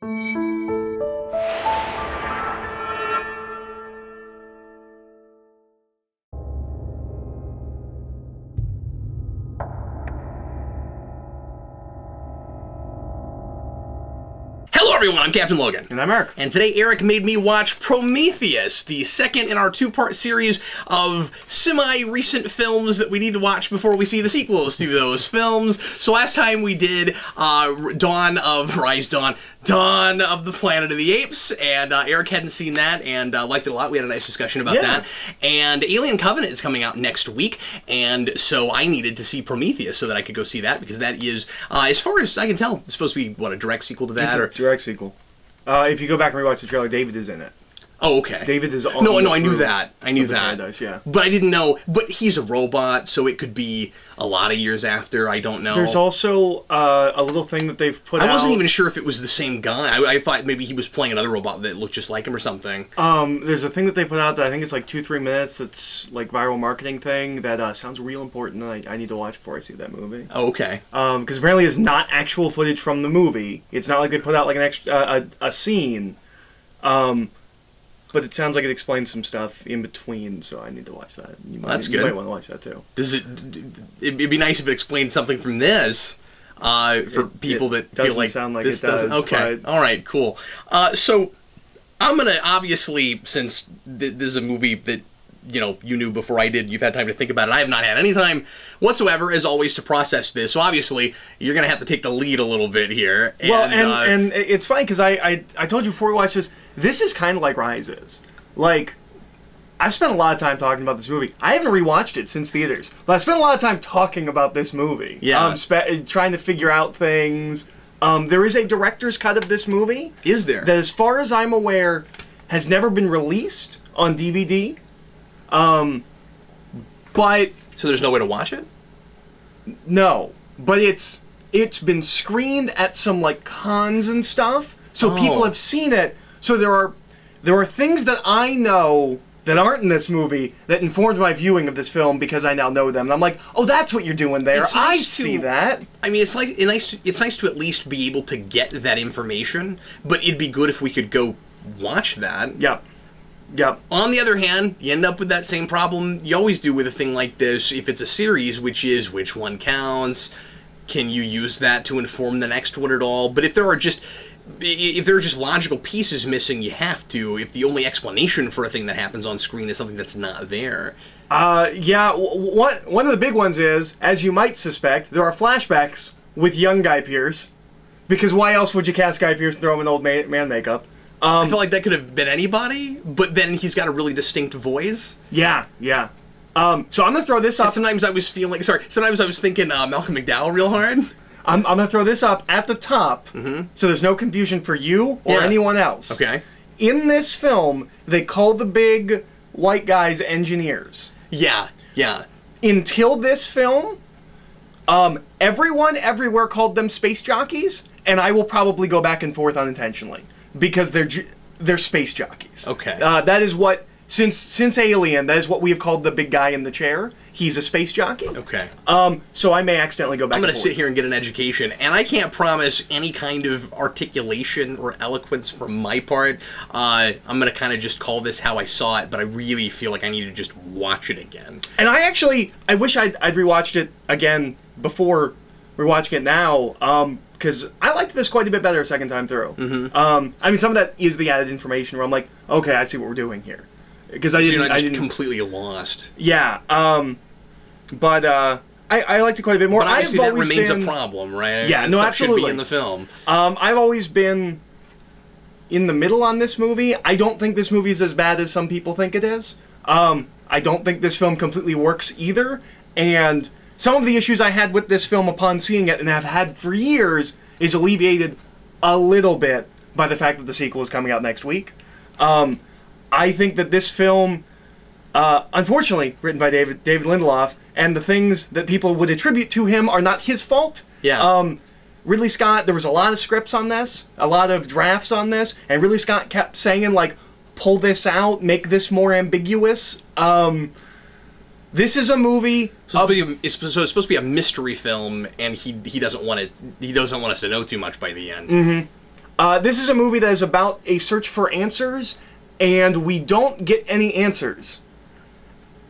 Hello everyone, I'm Captain Logan. And I'm Eric. And today Eric made me watch Prometheus, the second in our two-part series of semi-recent films that we need to watch before we see the sequels to those films. So last time we did Dawn of the Planet of the Apes, and Eric hadn't seen that and liked it a lot. We had a nice discussion about that. And Alien Covenant is coming out next week, and so I needed to see Prometheus so that I could go see that, because that is, as far as I can tell, it's supposed to be, what, a direct sequel to that? It's a direct sequel. If you go back and rewatch the trailer, David is in it. Oh, okay. David is on No, I knew that. I knew that. Paradise, yeah. But I didn't know. But he's a robot, so it could be a lot of years after. I don't know. There's also a little thing that they've put out. I wasn't even sure if it was the same guy. I thought maybe he was playing another robot that looked just like him or something. There's a thing that they put out that I think it's like 2-3 minutes. That's like viral marketing thing that sounds real important. And I need to watch before I see that movie. Oh, okay. Because apparently it's not actual footage from the movie. It's not like they put out like an extra a scene. But it sounds like it explains some stuff in between, so I need to watch that. That's good. You might want to watch that too. It'd be nice if it explained something from this for people that feel like sound like this it does. doesn't. Okay, all right, cool. So I'm gonna obviously, since this is a movie that you knew before I did, you've had time to think about it. I have not had any time whatsoever, as always, to process this. So obviously, you're going to have to take the lead a little bit here. And, well, and it's funny because I told you before we watched this is kind of like Rises. Like, I've spent a lot of time talking about this movie. I haven't rewatched it since theaters, but I spent a lot of time talking about this movie. Yeah. Trying to figure out things. There is a director's cut of this movie. Is there? That, as far as I'm aware, has never been released on DVD. But so there's no way to watch it? No, but it's been screened at some like cons and stuff, so people have seen it. So there are things that I know that aren't in this movie that informed my viewing of this film because I now know them. And I'm like, oh, that's what you're doing there. It's nice I see that. I mean, it's nice to at least be able to get that information, but it'd be good if we could go watch that. Yep. Yep. On the other hand, you end up with that same problem you always do with a thing like this. If it's a series, which is which one counts, can you use that to inform the next one at all? But if there are just logical pieces missing, you have to. If the only explanation for a thing that happens on screen is something that's not there. Yeah. One of the big ones is, as you might suspect, there are flashbacks with young Guy Pearce, because why else would you cast Guy Pearce and throw him in old man makeup? I feel like that could have been anybody, but then he's got a really distinct voice. Yeah, yeah. So I'm gonna throw this up. And sometimes I was thinking Malcolm McDowell real hard. I'm gonna throw this up at the top, so there's no confusion for you or anyone else. Okay. In this film, they call the big white guys engineers. Yeah, yeah. Until this film, everyone everywhere called them space jockeys, and I will probably go back and forth unintentionally. Because they're space jockeys. Okay. That is what, since Alien, that is what we have called the big guy in the chair. He's a space jockey. Okay. So I may accidentally go back. I'm going to sit here and get an education, and I can't promise any kind of articulation or eloquence from my part. I'm going to kind of just call this how I saw it, but I really feel like I need to just watch it again. And I wish I'd rewatched it again before rewatching it now. Because I liked this quite a bit better a second time through. I mean, some of that is the added information where I'm like, okay, I see what we're doing here. Because I didn't completely lost. Yeah, but I liked it quite a bit more. But obviously that remains a problem, right? Yeah, no, absolutely. Should be in the film. I've always been in the middle on this movie. I don't think this movie is as bad as some people think it is. I don't think this film completely works either, and some of the issues I had with this film upon seeing it, and have had for years, is alleviated a little bit by the fact that the sequel is coming out next week. I think that this film, unfortunately, written by David Lindelof, and the things that people would attribute to him are not his fault. Yeah. Ridley Scott, there was a lot of scripts on this, a lot of drafts on this, and Ridley Scott kept saying, like, pull this out, make this more ambiguous. This is a movie. So it's supposed to be a mystery film, and he doesn't want us to know too much by the end. This is a movie that is about a search for answers, and we don't get any answers.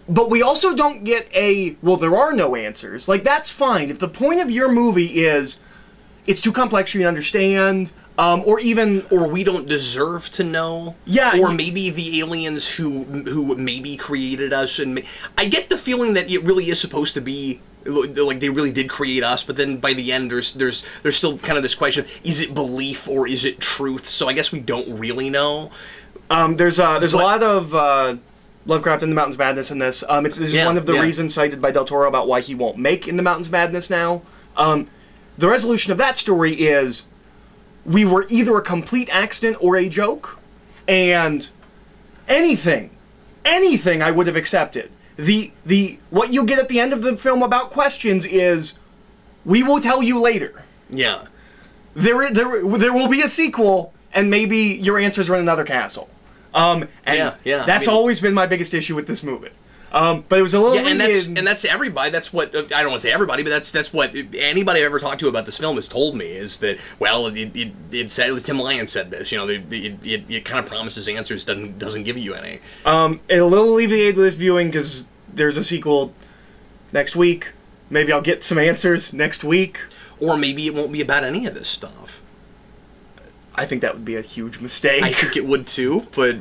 But we also don't get a, well, there are no answers. Like, that's fine. If the point of your movie is, it's too complex for you to understand, or even... Or we don't deserve to know. Yeah. Or maybe the aliens who maybe created us, and I get the feeling that it really is supposed to be like they really did create us, but then by the end there's still kind of this question: is it belief or is it truth? So I guess we don't really know. There's a lot of Lovecraft in the Mountains Madness in this. This is one of the reasons cited by Del Toro about why he won't make In the Mountains Madness now. The resolution of that story is we were either a complete accident or a joke, and anything I would have accepted. What you get at the end of the film about questions is, we will tell you later. Yeah. There will be a sequel, and maybe your answers are in another castle. That's always been my biggest issue with this movie. But it was a little and that's everybody. That's what I don't want to say everybody, but that's what anybody I've ever talked to about this film has told me, is that, well, it said, Tim Lyon said this. You know, it kind of promises answers, doesn't give you any. It a little alleviated with this viewing because there's a sequel next week. Maybe I'll get some answers next week. Or maybe it won't be about any of this stuff. I think that would be a huge mistake. I think it would too, but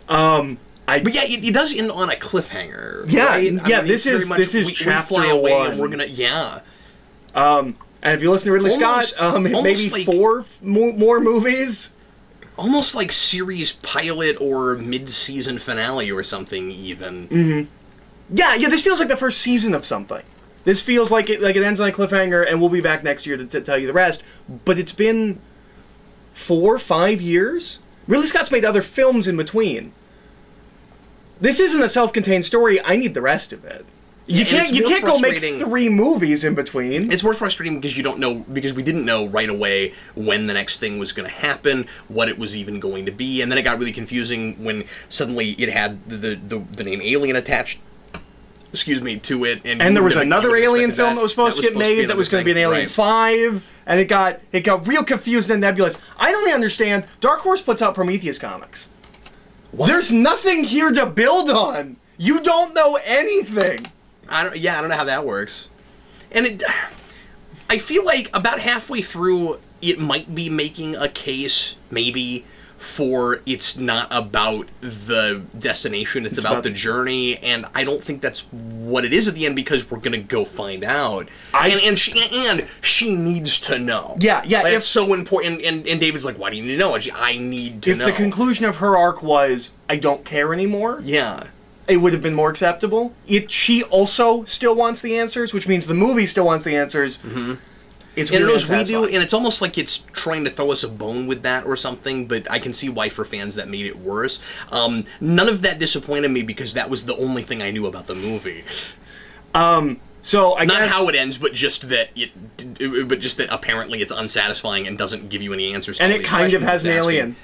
but yeah, it does end on a cliffhanger. Yeah, right? Yeah. This is chapter we fly away 1, and we're gonna And if you listen to Ridley Scott, maybe like 4 more movies. Almost like series pilot or mid-season finale or something, even. Mm-hmm. Yeah. This feels like the first season of something. This feels like it ends on a cliffhanger, and we'll be back next year to tell you the rest. But it's been 4 or 5 years. Ridley Scott's made other films in between. This isn't a self-contained story. I need the rest of it. You can't go make 3 movies in between. It's more frustrating because we didn't know right away when the next thing was going to happen, what it was even going to be, and then it got really confusing when suddenly it had the name Alien attached, to it, and there was another Alien film that was supposed to get made that was going to be an Alien 5, and it got real confusing and nebulous. I don't understand. Dark Horse puts out Prometheus comics. What? There's nothing here to build on. You don't know anything. I don't know how that works. And I feel like about halfway through, it might be making a case, maybe, for it's not about the destination, it's about the journey, and I don't think that's what it is at the end, because we're gonna go find out. And she needs to know. Yeah. It's so important, and David's like, why do you need to know? I need to know. If the conclusion of her arc was, I don't care anymore, it would have been more acceptable. She also still wants the answers, which means the movie still wants the answers. Mm-hmm. It's and it knows we do, and it's almost like it's trying to throw us a bone with that or something, but I can see why for fans that made it worse. None of that disappointed me because that was the only thing I knew about the movie. So I Not guess, how it ends, but just that apparently it's unsatisfying and doesn't give you any answers to and all it these kind of has an asking. alien.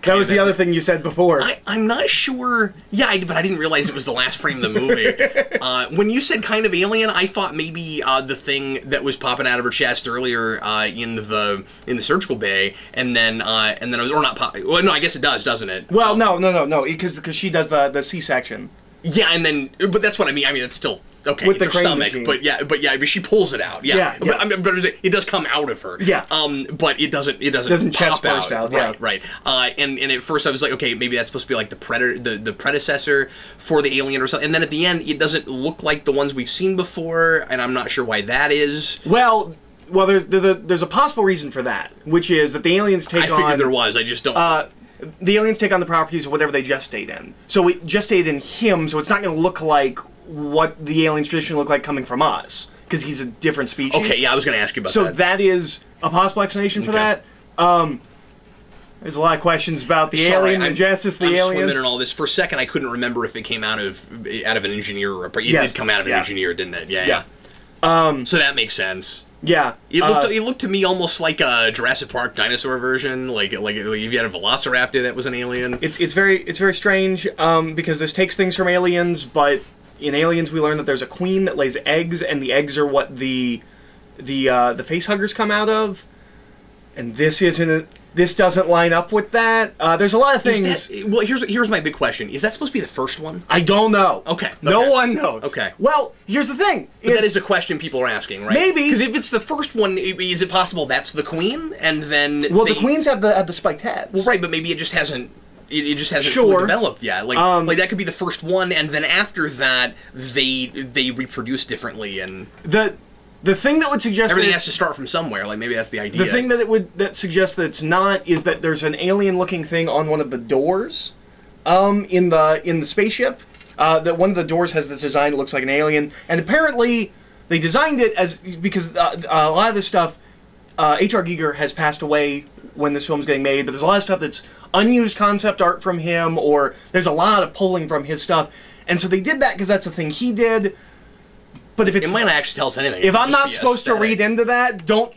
That was the other thing you said before. I'm not sure. Yeah, but I didn't realize it was the last frame of the movie. When you said kind of alien, I thought maybe the thing that was popping out of her chest earlier in the surgical bay, and then I was, or not pop. Well, no, I guess it does, doesn't it? Well, no, because she does the C-section. Yeah, and then, but that's what I mean. I mean, it's still okay. With it's the her stomach, machine. but she pulls it out. Yeah. But it does come out of her. Yeah. But it doesn't chest pop burst out. Yeah. Right. And at first I was like, okay, maybe that's supposed to be like the predecessor for the alien or something. And then at the end, it doesn't look like the ones we've seen before, and I'm not sure why that is. Well, there's a possible reason for that, which is that the aliens take on. I figured there was. I just don't. The aliens take on the properties of whatever they gestate in. So it gestated in him, so it's not going to look like what the aliens traditionally look like coming from us, because he's a different species. Okay, yeah, I was going to ask you about that. So that is a possible explanation for that. There's a lot of questions about the alien, the genesis of the alien. Swimming and all this. For a second, I couldn't remember if it came out of an engineer or it did come out of an engineer, didn't it? Yeah. So that makes sense. Yeah, it looked to me almost like a Jurassic Park dinosaur version, like if you had a Velociraptor that was an alien. It's very strange because this takes things from Aliens, but in Aliens we learn that there's a queen that lays eggs, and the eggs are what the facehuggers come out of. and this isn't. This doesn't line up with that. There's a lot of things. Well, here's my big question. Is that supposed to be the first one? I don't know. Okay. No one knows. Okay. Well, here's the thing. But that is a question people are asking, right? Maybe. Because if it's the first one, is it possible that's the Queen, and then well, the Queens have the spiked heads. Well, right, but maybe it just hasn't. It just hasn't Sure. fully developed yet. Like that could be the first one, and then after that, they reproduce differently, and the thing that would suggest everything that has to start from somewhere. Like maybe that's the idea. the thing that suggests that it's not is that there's an alien-looking thing on one of the doors, in the spaceship. That one of the doors has this design that looks like an alien, and apparently they designed it because a lot of this stuff. H.R. Giger has passed away when this film's getting made, but there's a lot of stuff that's unused concept art from him, or there's a lot of pulling from his stuff, and so they did that because that's the thing he did. But if it might not actually tell us anything. If I'm not supposed to read into that, don't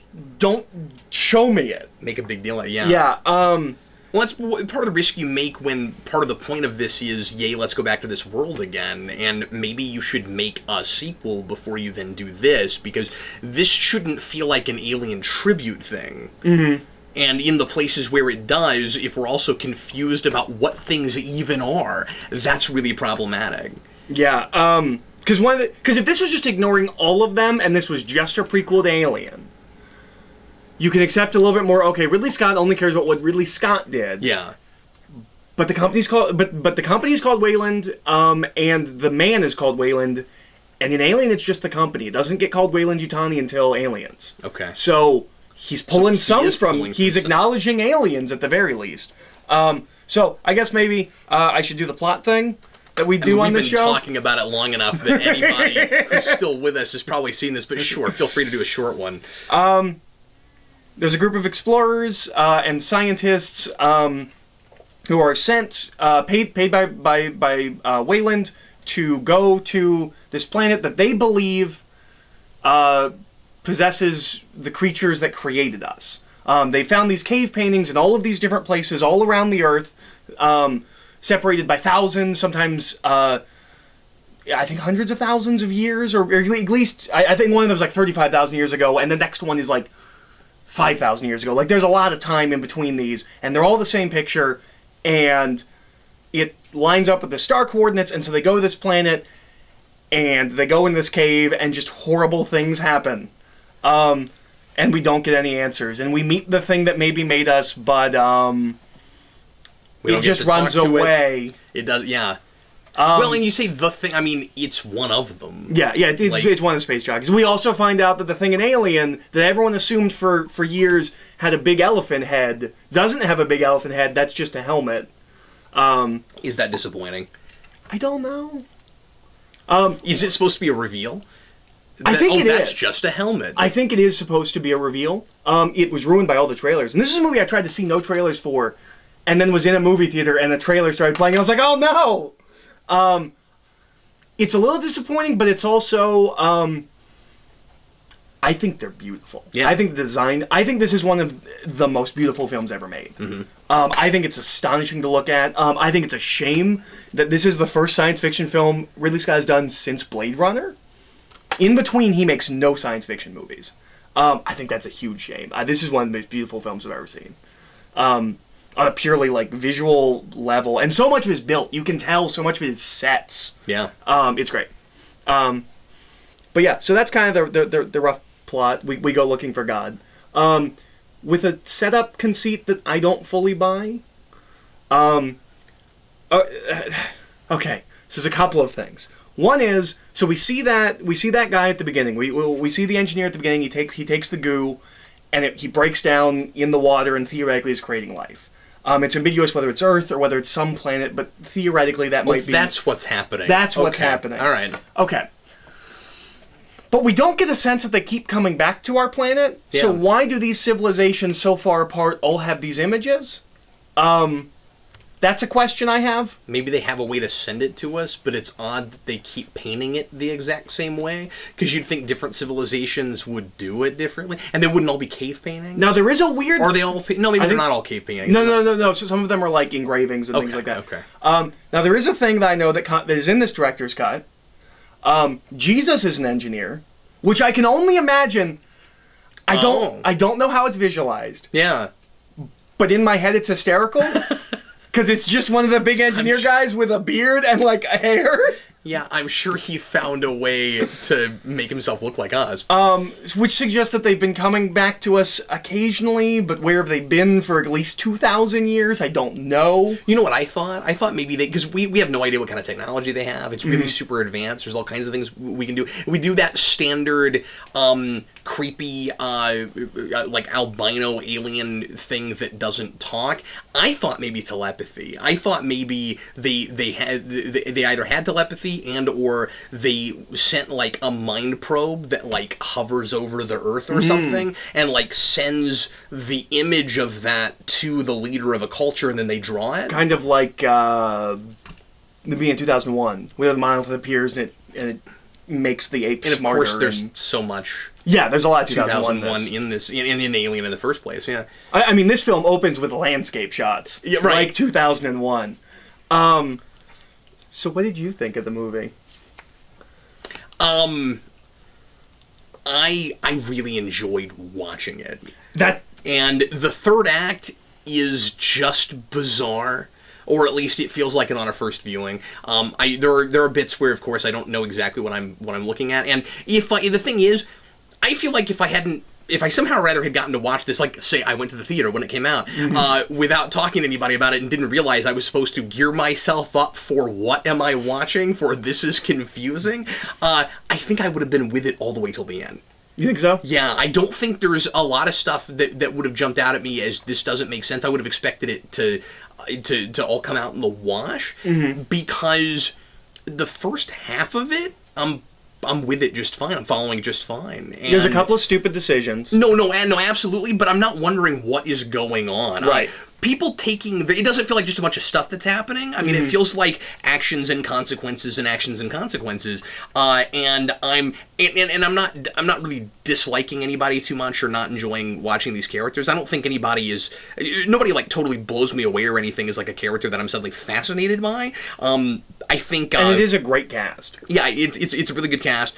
show me it. Make a big deal. Yeah. Yeah. Well, that's part of the risk you make when part of the point of this is, yay, let's go back to this world again, and maybe you should make a sequel before you then do this, because this shouldn't feel like an Alien tribute thing. Mm-hmm. And in the places where it does, if we're also confused about what things even are, that's really problematic. Yeah, because if this was just ignoring all of them, and this was just a prequel to Alien, you can accept a little bit more. Okay, Ridley Scott only cares about what Ridley Scott did. Yeah, but the company's called the company is called Weyland, and the man is called Weyland, and in Alien it's just the company. It doesn't get called Weyland-Yutani until Aliens. Okay, so he's pulling he's acknowledging Aliens at the very least. So I guess maybe I should do the plot thing that we do on this show. We've been talking about it long enough that anybody who's still with us has probably seen this, but sure, feel free to do a short one. There's a group of explorers and scientists who are sent, paid by Weyland to go to this planet that they believe possesses the creatures that created us. They found these cave paintings in all of these different places all around the Earth, separated by thousands, sometimes, I think hundreds of thousands of years, or at least, I think one of them was like 35,000 years ago, and the next one is like 5,000 years ago. Like, there's a lot of time in between these, and they're all the same picture, and it lines up with the star coordinates, and so they go to this planet, and they go in this cave, and just horrible things happen. And we don't get any answers, and we meet the thing that maybe made us, but, it just runs away. It does, yeah. Well, and you say the thing, I mean, it's one of them. Yeah, it's one of the space jockeys. We also find out that the thing in Alien that everyone assumed for years had a big elephant head doesn't have a big elephant head, that's just a helmet. Is that disappointing? I don't know. Is it supposed to be a reveal? I think that's just a helmet. I think it is supposed to be a reveal. It was ruined by all the trailers. And this is a movie I tried to see no trailers for, and then was in a movie theater and the trailer started playing. I was like, oh no! It's a little disappointing, but it's also, I think they're beautiful. Yeah. I think the design, I think this is one of the most beautiful films ever made. Mm-hmm. I think it's astonishing to look at. I think it's a shame that this is the first science fiction film Ridley Scott has done since Blade Runner. In between, he makes no science fiction movies. I think that's a huge shame. This is one of the most beautiful films I've ever seen. On a purely, like, visual level. And so much of it is built. You can tell so much of it is sets. Yeah. It's great. But yeah, so that's kind of the rough plot. We go looking for God. With a setup conceit that I don't fully buy. Okay, so there's a couple of things. One is, so we see that guy at the beginning. We see the engineer at the beginning. He takes the goo, and he breaks down in the water, and theoretically is creating life. It's ambiguous whether it's Earth or whether it's some planet, but theoretically that might be. That's what's happening. That's what's happening. All right. Okay. But we don't get a sense that they keep coming back to our planet. Yeah. So why do these civilizations so far apart all have these images? That's a question I have. Maybe they have a way to send it to us, but it's odd that they keep painting it the exact same way, because you'd think different civilizations would do it differently, and they wouldn't all be cave paintings. Now, there is a weird... Or are they all... No, maybe they're not all cave paintings. No. So some of them are like engravings and things like that. Okay. Now, there is a thing that I know that is in this director's cut. Jesus is an engineer, which I can only imagine... I don't know how it's visualized. Yeah. But in my head, it's hysterical. Because it's just one of the big engineer guys with a beard and, like, a hair. Yeah, I'm sure he found a way to make himself look like Oz. Which suggests that they've been coming back to us occasionally, but where have they been for at least 2,000 years? I don't know. You know what I thought? I thought maybe because we have no idea what kind of technology they have. It's really super advanced. There's all kinds of things we can do. We do that standard creepy like albino alien thing that doesn't talk. I thought maybe telepathy. I thought maybe they either had telepathy and or they sent like a mind probe that like hovers over the Earth or something and like sends the image of that to the leader of a culture and then they draw it. Kind of like the being in 2001 where the monolith appears and it makes the ape smarter. And of course there's so much. Yeah, there's a lot of 2001 in this in Alien in the first place. Yeah, I mean this film opens with landscape shots. Yeah, right. Like 2001. So what did you think of the movie? I really enjoyed watching it. And the third act is just bizarre. Or at least it feels like it on a first viewing. There are bits where, of course, I don't know exactly what I'm looking at. And the thing is, I feel like if I somehow rather had gotten to watch this, like say I went to the theater when it came out, without talking to anybody about it and didn't realize I was supposed to gear myself up for what am I watching, for this is confusing, I think I would have been with it all the way till the end. You think so? Yeah, I don't think there's a lot of stuff that would have jumped out at me as this doesn't make sense. I would have expected it to all come out in the wash because the first half of it, I'm with it just fine. I'm following it just fine. And there's a couple of stupid decisions. No, absolutely. But I'm not wondering what is going on. Right. People taking it doesn't feel like just a bunch of stuff that's happening. I mean, it feels like actions and consequences and actions and consequences. And I'm not really disliking anybody too much or not enjoying watching these characters. I don't think nobody like totally blows me away or anything as like a character that I'm suddenly fascinated by. I think and it is a great cast. Yeah, it's a really good cast.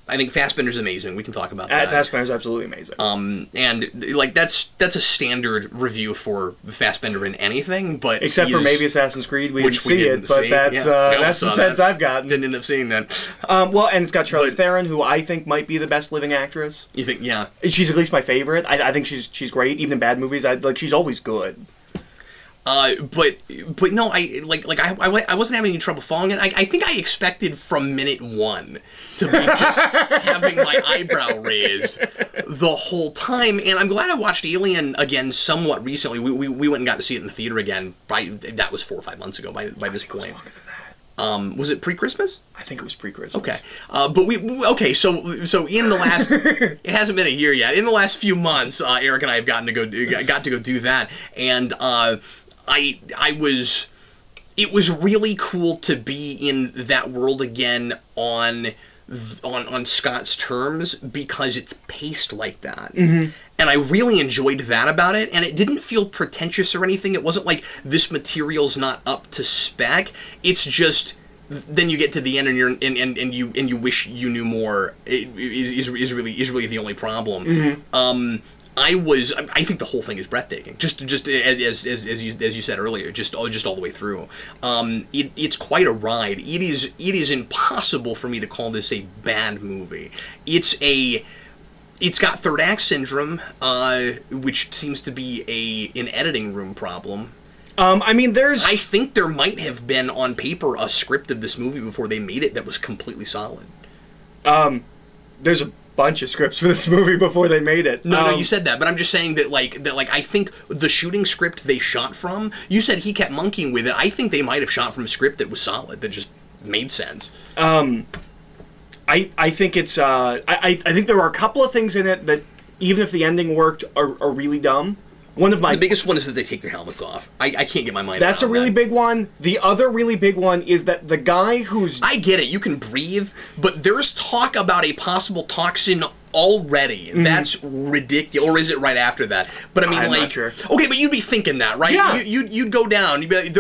I think Fassbender's amazing. We can talk about that. Fassbender's absolutely amazing. And like that's a standard review for Fassbender in anything, but except for maybe Assassin's Creed, we didn't see it, but that's the sense I've gotten. Didn't end up seeing that. Well, and it's got Charlize Theron, who I think might be the best living actress. You think? Yeah, she's at least my favorite. I think she's great, even in bad movies. She's always good. But no, I wasn't having any trouble following it. I think I expected from minute one to be just having my eyebrow raised the whole time, and I'm glad I watched Alien again somewhat recently. We went and got to see it in the theater again. That was 4 or 5 months ago by this point. Longer than that. Was it pre-Christmas? I think it was pre-Christmas. Okay, but so in the last, it hasn't been a year yet. In the last few months, Eric and I have got to go do that, and it was really cool to be in that world again on Scott's terms because it's paced like that. And I really enjoyed that about it, and it didn't feel pretentious or anything. It wasn't like this material's not up to spec. It's just then you get to the end and you wish you knew more. Is really the only problem. I think the whole thing is breathtaking. Just as you said earlier, just all the way through. It's quite a ride. It is impossible for me to call this a bad movie. It's got third act syndrome, which seems to be an editing room problem. I think there might have been on paper a script of this movie before they made it that was completely solid. There's a bunch of scripts for this movie before they made it. No, you said that, but I'm just saying that I think the shooting script they shot from, you said he kept monkeying with it. I think they might have shot from a script that was solid, that just made sense. I think it's I think there are a couple of things in it that even if the ending worked are really dumb. The biggest one is that they take their helmets off. I can't get my mind around That's a really big one. The other really big one is that the guy who's... I get it, you can breathe, but there's talk about a possible toxin already, that's ridiculous. Or is it right after that? But I mean, I'm like, not sure. Okay, but you'd be thinking that, right? Yeah. You'd go down. You'd be like,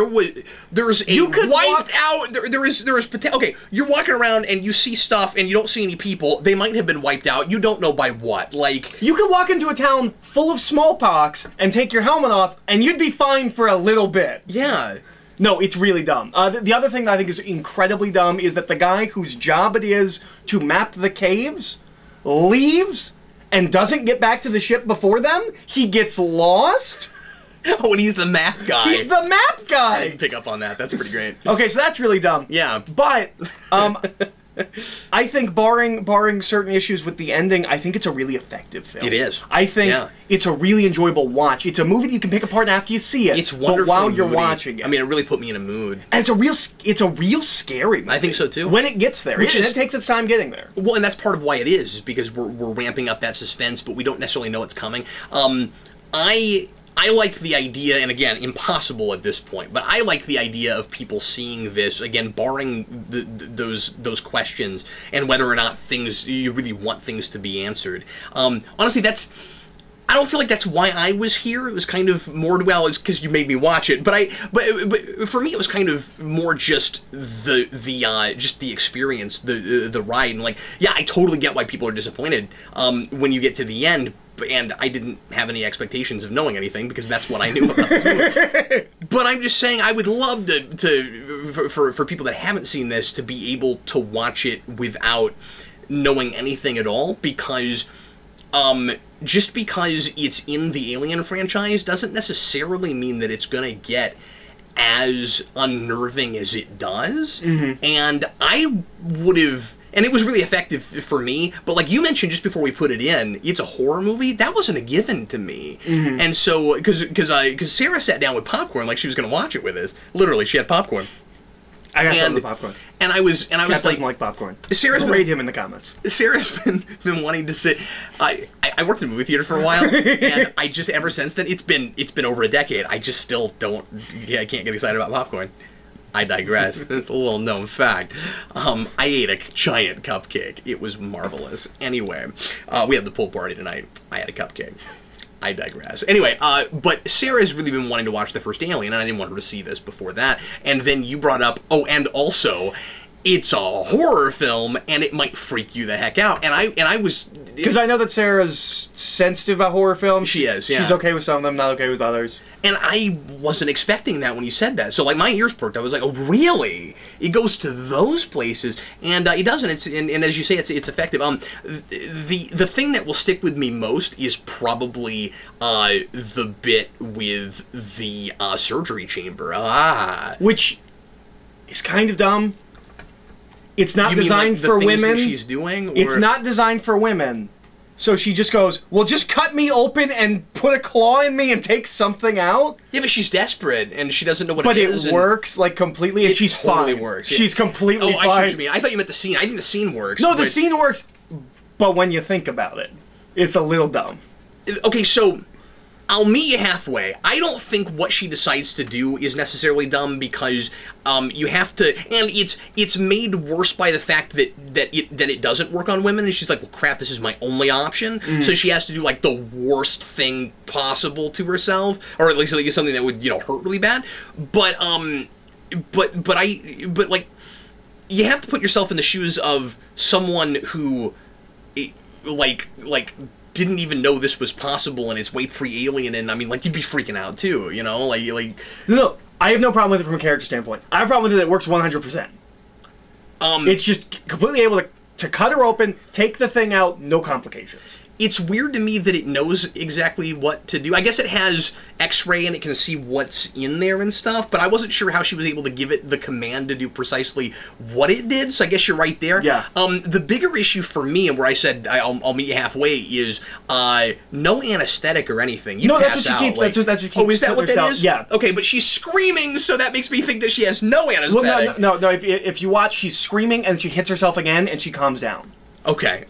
there's a wiped out. There is potential. Okay, you're walking around and you see stuff and you don't see any people. They might have been wiped out. You don't know by what. Like, you could walk into a town full of smallpox and take your helmet off, and you'd be fine for a little bit. yeah. No, it's really dumb. The other thing that I think is incredibly dumb is that the guy whose job it is to map the caves leaves and doesn't get back to the ship before them. He gets lost. Oh, and he's the map guy. He's the map guy. I didn't pick up on that. That's pretty great. Okay, so that's really dumb. Yeah. But I think barring certain issues with the ending, I think it's a really effective film. It is. I think it's a really enjoyable watch. It's a movie that you can pick apart after you see it. It's wonderful. But while you're watching it, I mean, it really put me in a mood. and it's a real scary movie. I think so too. When it gets there, it takes its time getting there. Well, and that's part of why it is because we're ramping up that suspense, but we don't necessarily know it's coming. I like the idea, and again, impossible at this point, but I like the idea of people seeing this, again, barring those questions and whether or not you really want things to be answered. Honestly, I don't feel like that's why I was here. It was kind of more, well, it's because you made me watch it, but for me, it was kind of more just the experience, the ride, and like, yeah, I totally get why people are disappointed when you get to the end. And I didn't have any expectations of knowing anything because that's what I knew about this movie. But I'm just saying I would love for people that haven't seen this to be able to watch it without knowing anything at all, because just because it's in the Alien franchise doesn't necessarily mean that it's gonna get as unnerving as it does. And I would have... And it was really effective for me, but like you mentioned just before we put it in, it's a horror movie. That wasn't a given to me, and so because Sarah sat down with popcorn like she was going to watch it with us. Literally, she had popcorn. I got some of the popcorn. And I was Kat doesn't like popcorn. Sarah's rate him in the comments. Sarah's been wanting to sit. I worked in a movie theater for a while, and I just ever since then it's been over a decade. I just still don't. Yeah, I can't get excited about popcorn. I digress. It's a little known fact. I ate a giant cupcake. It was marvelous. Anyway, we had the pool party tonight. I had a cupcake. I digress. Anyway, but Sarah's really been wanting to watch the first Alien, and I didn't want her to see this before that. And then you brought up, oh, and also, it's a horror film, and it might freak you the heck out. And I was... Because I know that Sarah's sensitive about horror films. She is, yeah. She's okay with some of them, not okay with others. And I wasn't expecting that when you said that. So, like, my ears perked. I was like, oh, really? It goes to those places? And it doesn't. And as you say, it's effective. The thing that will stick with me most is probably the bit with the surgery chamber. Which is kind of dumb. It's not designed for women. That she's doing? Or? It's not designed for women. So she just goes, well, just cut me open and put a claw in me and take something out? Yeah, but she's desperate, and she doesn't know what it is. But it works, like, completely, and she's totally fine. Works. She's completely fine. Oh, I see what you mean. I thought you meant the scene. I think the scene works. No, the scene works, but when you think about it, it's a little dumb. Okay, so... I'll meet you halfway. I don't think what she decides to do is necessarily dumb because you have to, and it's made worse by the fact that it doesn't work on women, and she's like, well, crap, this is my only option. So she has to do like the worst thing possible to herself, or at least like something that would hurt really bad. But like you have to put yourself in the shoes of someone who like didn't even know this was possible, and it's way pre-Alien, and I mean, like, you'd be freaking out too, like... No, I have no problem with it from a character standpoint. I have a problem with it that it works 100%. It's just completely able to cut her open, take the thing out, no complications. It's weird to me that it knows exactly what to do. I guess it has X-ray and it can see what's in there and stuff, but I wasn't sure how she was able to give it the command to do precisely what it did, so I guess you're right there. Yeah. The bigger issue for me, and where I said I'll meet you halfway, is no anesthetic or anything. You that's pass what you out. keep. Like, that's what you keep. Oh, is that what that is? Yeah. Okay, but she's screaming, so that makes me think that she has no anesthetic. Well, no. If you watch, she's screaming and she hits herself again and she calms down. Okay.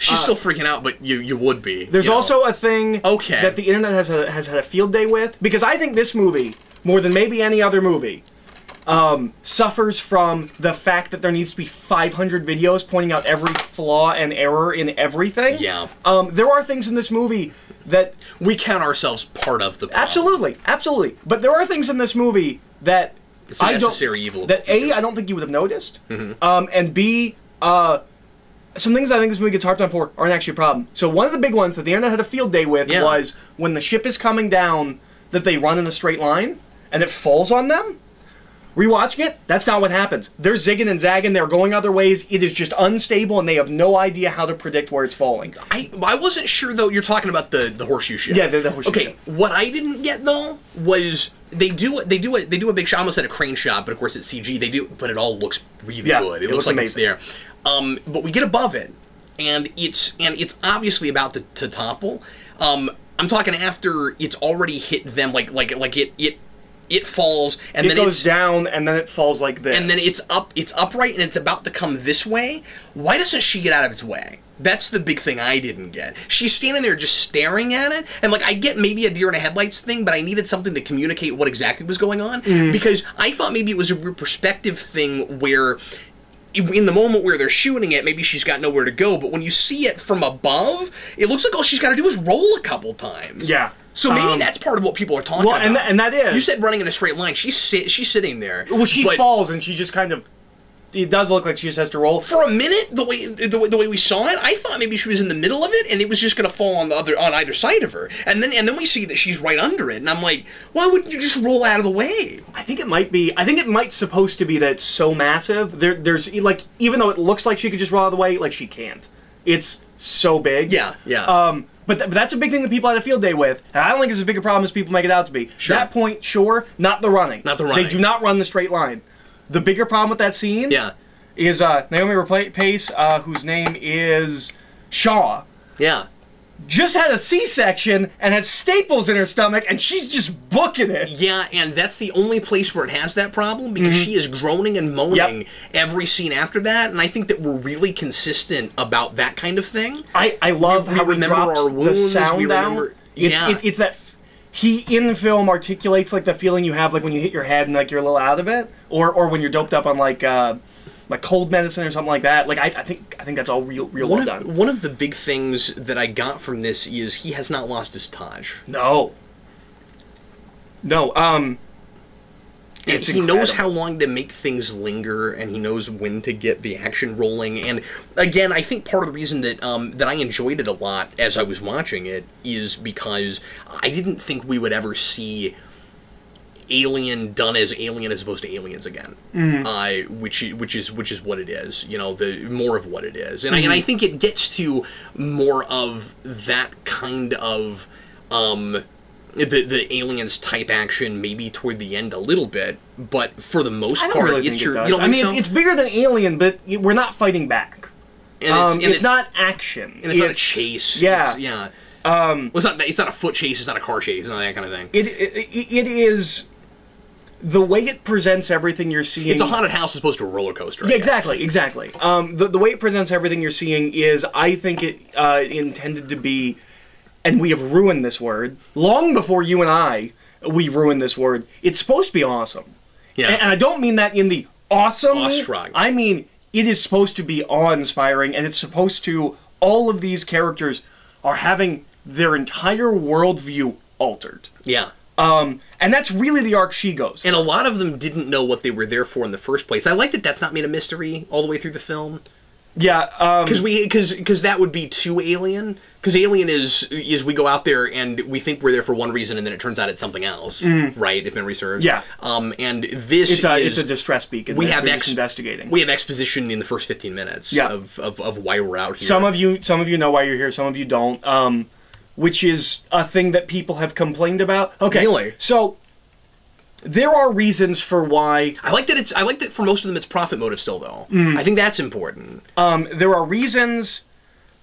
She's still freaking out, but you would be. There's also a thing that the internet has had a field day with, because I think this movie, more than maybe any other movie, suffers from the fact that there needs to be 500 videos pointing out every flaw and error in everything. Yeah. There are things in this movie that... We count ourselves part of the problem. Absolutely, absolutely. But there are things in this movie that... It's a necessary evil. That A, I don't think you would have noticed, and B, some things I think this movie gets harped on for aren't actually a problem. So one of the big ones that the internet had a field day with was when the ship is coming down, that they run in a straight line, and it falls on them. Rewatching it, that's not what happens. They're zigging and zagging, they're going other ways, it is just unstable, and they have no idea how to predict where it's falling. I wasn't sure, though, you're talking about the horseshoe ship. Yeah, the horseshoe ship. Okay, what I didn't get, though, was... They do a big shot. I almost said a crane shot, but of course it's CG. But it all looks really good. It looks like amazing. It's there. But we get above it, and it's obviously about to topple. I'm talking after it's already hit them, like it falls, and then it goes down, and then it falls like this, and then it's upright, and it's about to come this way. Why doesn't she get out of its way? That's the big thing I didn't get. She's standing there just staring at it, and like I get maybe a deer in the headlights thing, but I needed something to communicate what exactly was going on, because I thought maybe it was a perspective thing where in the moment where they're shooting it, maybe she's got nowhere to go, but when you see it from above, it looks like all she's got to do is roll a couple times. Yeah. So maybe that's part of what people are talking about. And that is. You said running in a straight line. She's sitting there. Well, she falls, and she just kind of... It does look like she just has to roll. For a minute, the way we saw it, I thought maybe she was in the middle of it, and it was just going to fall on either side of her. And then we see that she's right under it, and I'm like, why wouldn't you just roll out of the way? I think it might be. I think it might supposed to be that it's so massive. There's like, even though it looks like she could just roll out of the way, like she can't. It's so big. Yeah, yeah. But that's a big thing that people had a field day with. And I don't think it's as big a problem as people make it out to be. Sure. That point, sure, not the running. Not the running. They do not run the straight line. The bigger problem with that scene is Naomi Pace, whose name is Shaw. Yeah. Just had a C-section and has staples in her stomach, and she's just booking it. Yeah, and that's the only place where it has that problem, because she is groaning and moaning every scene after that, and I think that we're really consistent about that kind of thing. I love how we remember our wounds, the sound down. It's that he in film articulates like the feeling you have like when you hit your head and like you're a little out of it, or when you're doped up on like cold medicine or something like that. Like I think that's all real well done. One of the big things that I got from this is he has not lost his touch. No. And he knows how long to make things linger, and he knows when to get the action rolling. And again, I think part of the reason that that I enjoyed it a lot as I was watching it is because I didn't think we would ever see Alien done as Alien as opposed to Aliens again, which is what it is. You know, the more of what it is, and I think it gets to more of that kind of the Aliens type action maybe toward the end a little bit, but for the most part, really it's your. I mean, it's bigger than Alien, but we're not fighting back. And it's not action, and it's not a chase. Yeah, well, it's not a foot chase. It's not a car chase. It's not that kind of thing. It is. The way it presents everything you're seeing... It's a haunted house as opposed to a roller coaster. Yeah, exactly. The way it presents everything you're seeing is, I think it intended to be, and we have ruined this word, long before you and we ruined this word, it's supposed to be awesome. Yeah. And I don't mean that in the awesome... Awestruck. I mean, it is supposed to be awe-inspiring, and it's supposed to... All of these characters are having their entire worldview altered. Yeah. And that's really the arc she goes. And a lot of them didn't know what they were there for in the first place. I like that that's not made a mystery all the way through the film. Yeah, because that would be too Alien. Because Alien is we go out there and we think we're there for one reason, and then it turns out it's something else, right? If memory serves. Yeah. And this it's a distress beacon. We have investigating. We have exposition in the first 15 minutes of why we're out here. Some of you know why you're here. Some of you don't. Which is a thing that people have complained about. Okay, really? So there are reasons for why. I like that for most of them it's profit motive still, though. I think that's important. There are reasons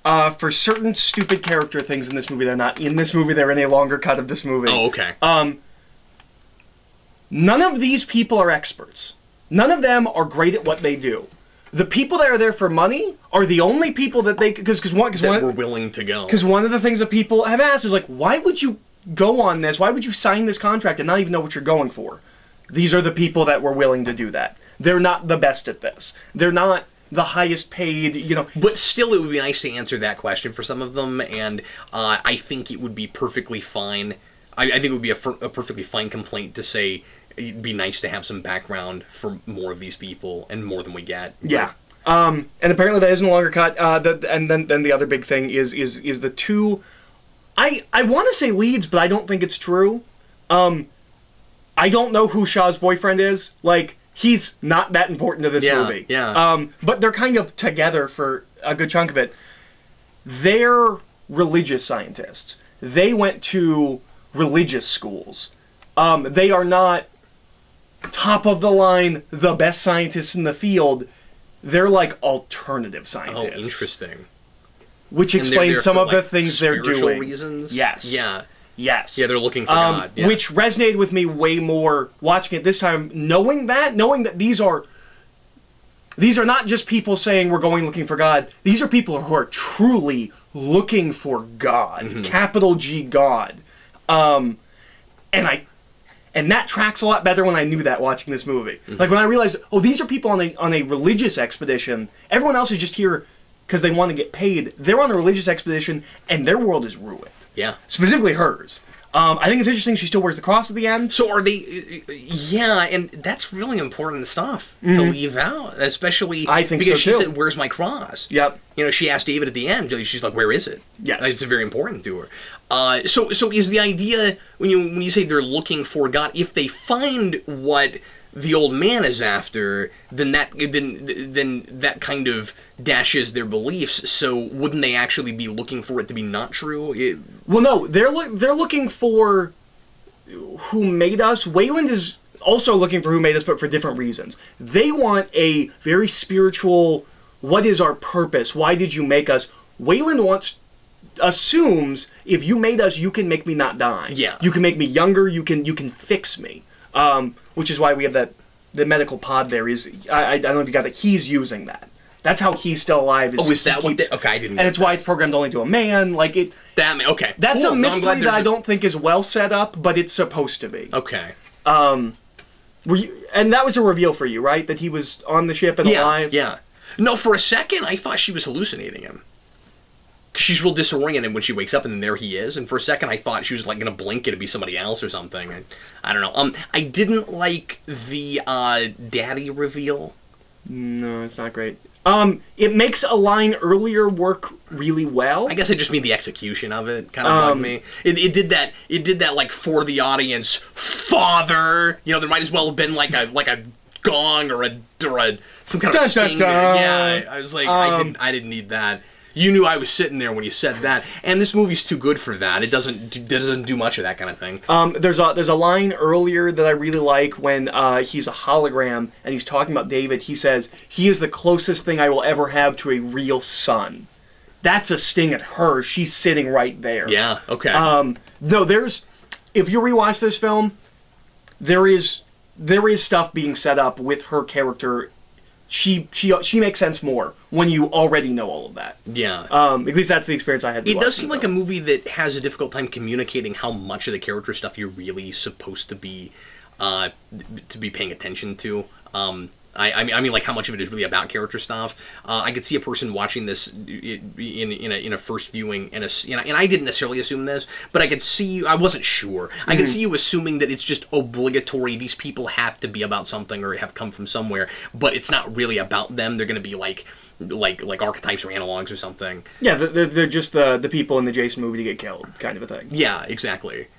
for certain stupid character things in this movie. They're not in this movie. They're in a longer cut of this movie. Oh, okay. None of these people are experts. None of them are great at what they do. The people that are there for money are the only people that they... Because we're willing to go. Because one of the things that people have asked is, like, why would you go on this? Why would you sign this contract and not even know what you're going for? these are the people that were willing to do that. They're not the best at this. They're not the highest paid, you know. But still, it would be nice to answer that question for some of them, and I think it would be perfectly fine. I think it would be a perfectly fine complaint to say it'd be nice to have some background for more of these people, and more than we get. Yeah. And apparently that is no longer cut. And then the other big thing is the two... I want to say leads, but I don't think it's true. I don't know who Shaw's boyfriend is. Like, he's not that important to this movie. Yeah. But they're kind of together for a good chunk of it. They're religious scientists. They went to religious schools. They are not top of the line, the best scientists in the field. They're like alternative scientists. Oh, interesting. Which explains some of the things they're doing. Spiritual reasons? Yes. Yeah. Yes. Yeah, they're looking for God. Yeah. Which resonated with me way more watching it this time, knowing that these are not just people saying we're going looking for God. These are people who are truly looking for God. Capital G God. And that tracks a lot better when I knew that watching this movie. Like when I realized, oh, these are people on a religious expedition. Everyone else is just here because they want to get paid. They're on a religious expedition, and their world is ruined. Yeah. Specifically hers. I think it's interesting she still wears the cross at the end. So are they... yeah, and that's really important stuff to leave out, especially I think because so, she too. said, "Where's my cross?" Yep. You know, she asked David at the end. She's like, "Where is it?" Yes. It's very important to her. So is the idea when you say they're looking for God, if they find what the old man is after, then that kind of dashes their beliefs. So wouldn't they actually be looking for it to be not true? Well, no, they're looking for who made us. Wayland is also looking for who made us, but for different reasons. They want a very spiritual, what is our purpose? Why did you make us? Wayland assumes if you made us, you can make me not die. Yeah. You can make me younger. You can fix me. Which is why we have the medical pod there. I don't know if you got that. He's using that. That's how he's still alive. Is that what? Okay, I didn't. And it's why it's programmed only to a man. Like it. Okay. That's cool. a mystery that I don't think is well set up, but it's supposed to be. Okay. And that was a reveal for you, right? That he was on the ship and alive. Yeah. No, for a second I thought she was hallucinating him. She's real disoriented when she wakes up, and then there he is. And for a second, I thought she was like gonna blink, it'd be somebody else or something. I don't know. I didn't like the daddy reveal. No, it's not great. It makes a line earlier work really well. I guess I just mean the execution of it kind of bugged me. It did that. It did that like for the audience, father. You know, there might as well have been like a gong or some kind of sting there. Yeah, I was like, I didn't need that. You knew I was sitting there when you said that, and this movie's too good for that. It doesn't do much of that kind of thing. There's a line earlier that I really like when he's a hologram and he's talking about David. He says, "He is the closest thing I will ever have to a real son." That's a sting at her. She's sitting right there. Yeah. Okay. No, if you rewatch this film, there is stuff being set up with her character. She makes sense more when you already know all of that. Yeah. At least that's the experience I had. It does seem like a movie that has a difficult time communicating how much of the character stuff you're really supposed to be paying attention to. I mean, like how much of it is really about character stuff. I could see a person watching this in a first viewing, and I didn't necessarily assume this, but I could see I wasn't sure. I could see you assuming that it's just obligatory. These people have to be about something or have come from somewhere, but it's not really about them. They're going to be like archetypes or analogs or something. Yeah, they're just the people in the Jason movie to get killed, kind of a thing. Yeah, exactly.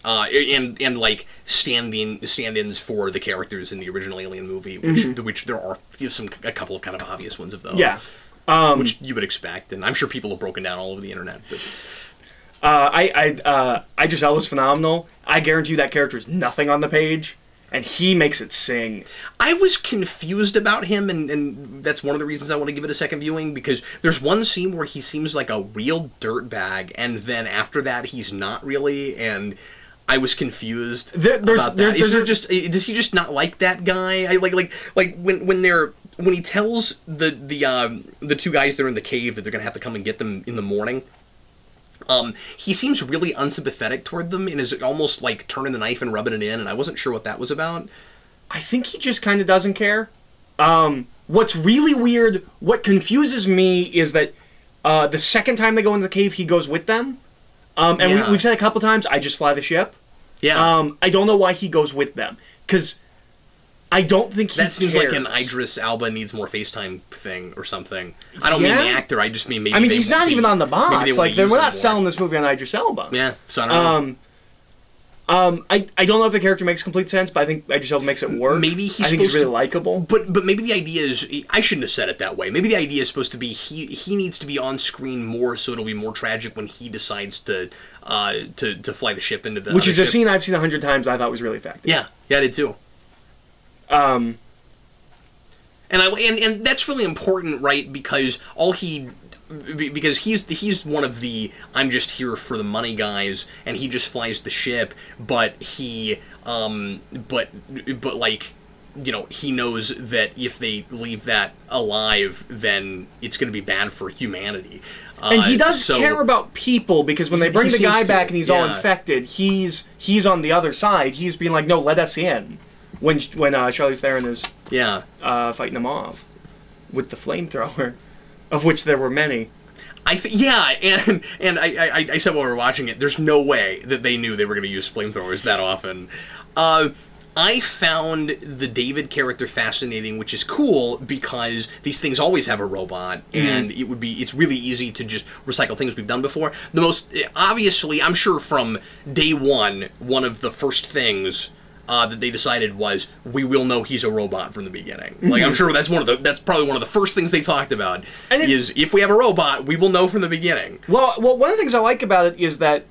And like stand-ins for the characters in the original Alien movie, which there are a couple of kind of obvious ones of those. Yeah, which you would expect, and I'm sure people have broken down all over the internet. But Idris Elba's phenomenal. I guarantee you that character is nothing on the page, and he makes it sing. I was confused about him, and that's one of the reasons I want to give it a second viewing, because there's one scene where he seems like a real dirtbag, and then after that he's not really, and I was confused about that. Does he just not like that guy? When he tells the two guys that are in the cave that they're gonna have to come and get them in the morning, He seems really unsympathetic toward them and is almost like turning the knife and rubbing it in, and I wasn't sure what that was about. I think he just kind of doesn't care. What's really weird, what confuses me is that the second time they go into the cave, he goes with them. And we've said a couple times, I just fly the ship. Yeah. I don't know why he goes with them. Because I don't think he That seems cares. like an Idris Elba needs more FaceTime thing or something. I don't mean the actor, I just mean maybe I mean, he's not even on the box. Like, we're not selling this movie on Idris Elba. Yeah, so I don't know. I don't know if the character makes complete sense, but I think Idris Elba makes it work. Maybe he's I think he's really likable. But maybe the idea is, I shouldn't have said it that way. Maybe the idea is supposed to be he needs to be on screen more, so it'll be more tragic when he decides to fly the ship into the Which is ship. a scene I've seen 100 times I thought was really effective. Yeah, I did too. And that's really important, right? Because he's one of the I'm just here for the money guys, and he just flies the ship. But he but like, you know, he knows that if they leave that alive, then it's going to be bad for humanity. And he does care about people, because when they bring the guy back and he's all infected, he's on the other side. He's being like, no, let us in. When Charlize Theron is fighting them off with the flamethrower, of which there were many. And I said while we were watching it, there's no way that they knew they were going to use flamethrowers that often. I found the David character fascinating, which is cool because these things always have a robot, and it's really easy to just recycle things we've done before. The most obviously, I'm sure from day one of the first things that they decided was, we will know he's a robot from the beginning. Like, I'm sure that's probably one of the first things they talked about, is if we have a robot, we will know from the beginning. Well, one of the things I like about it is that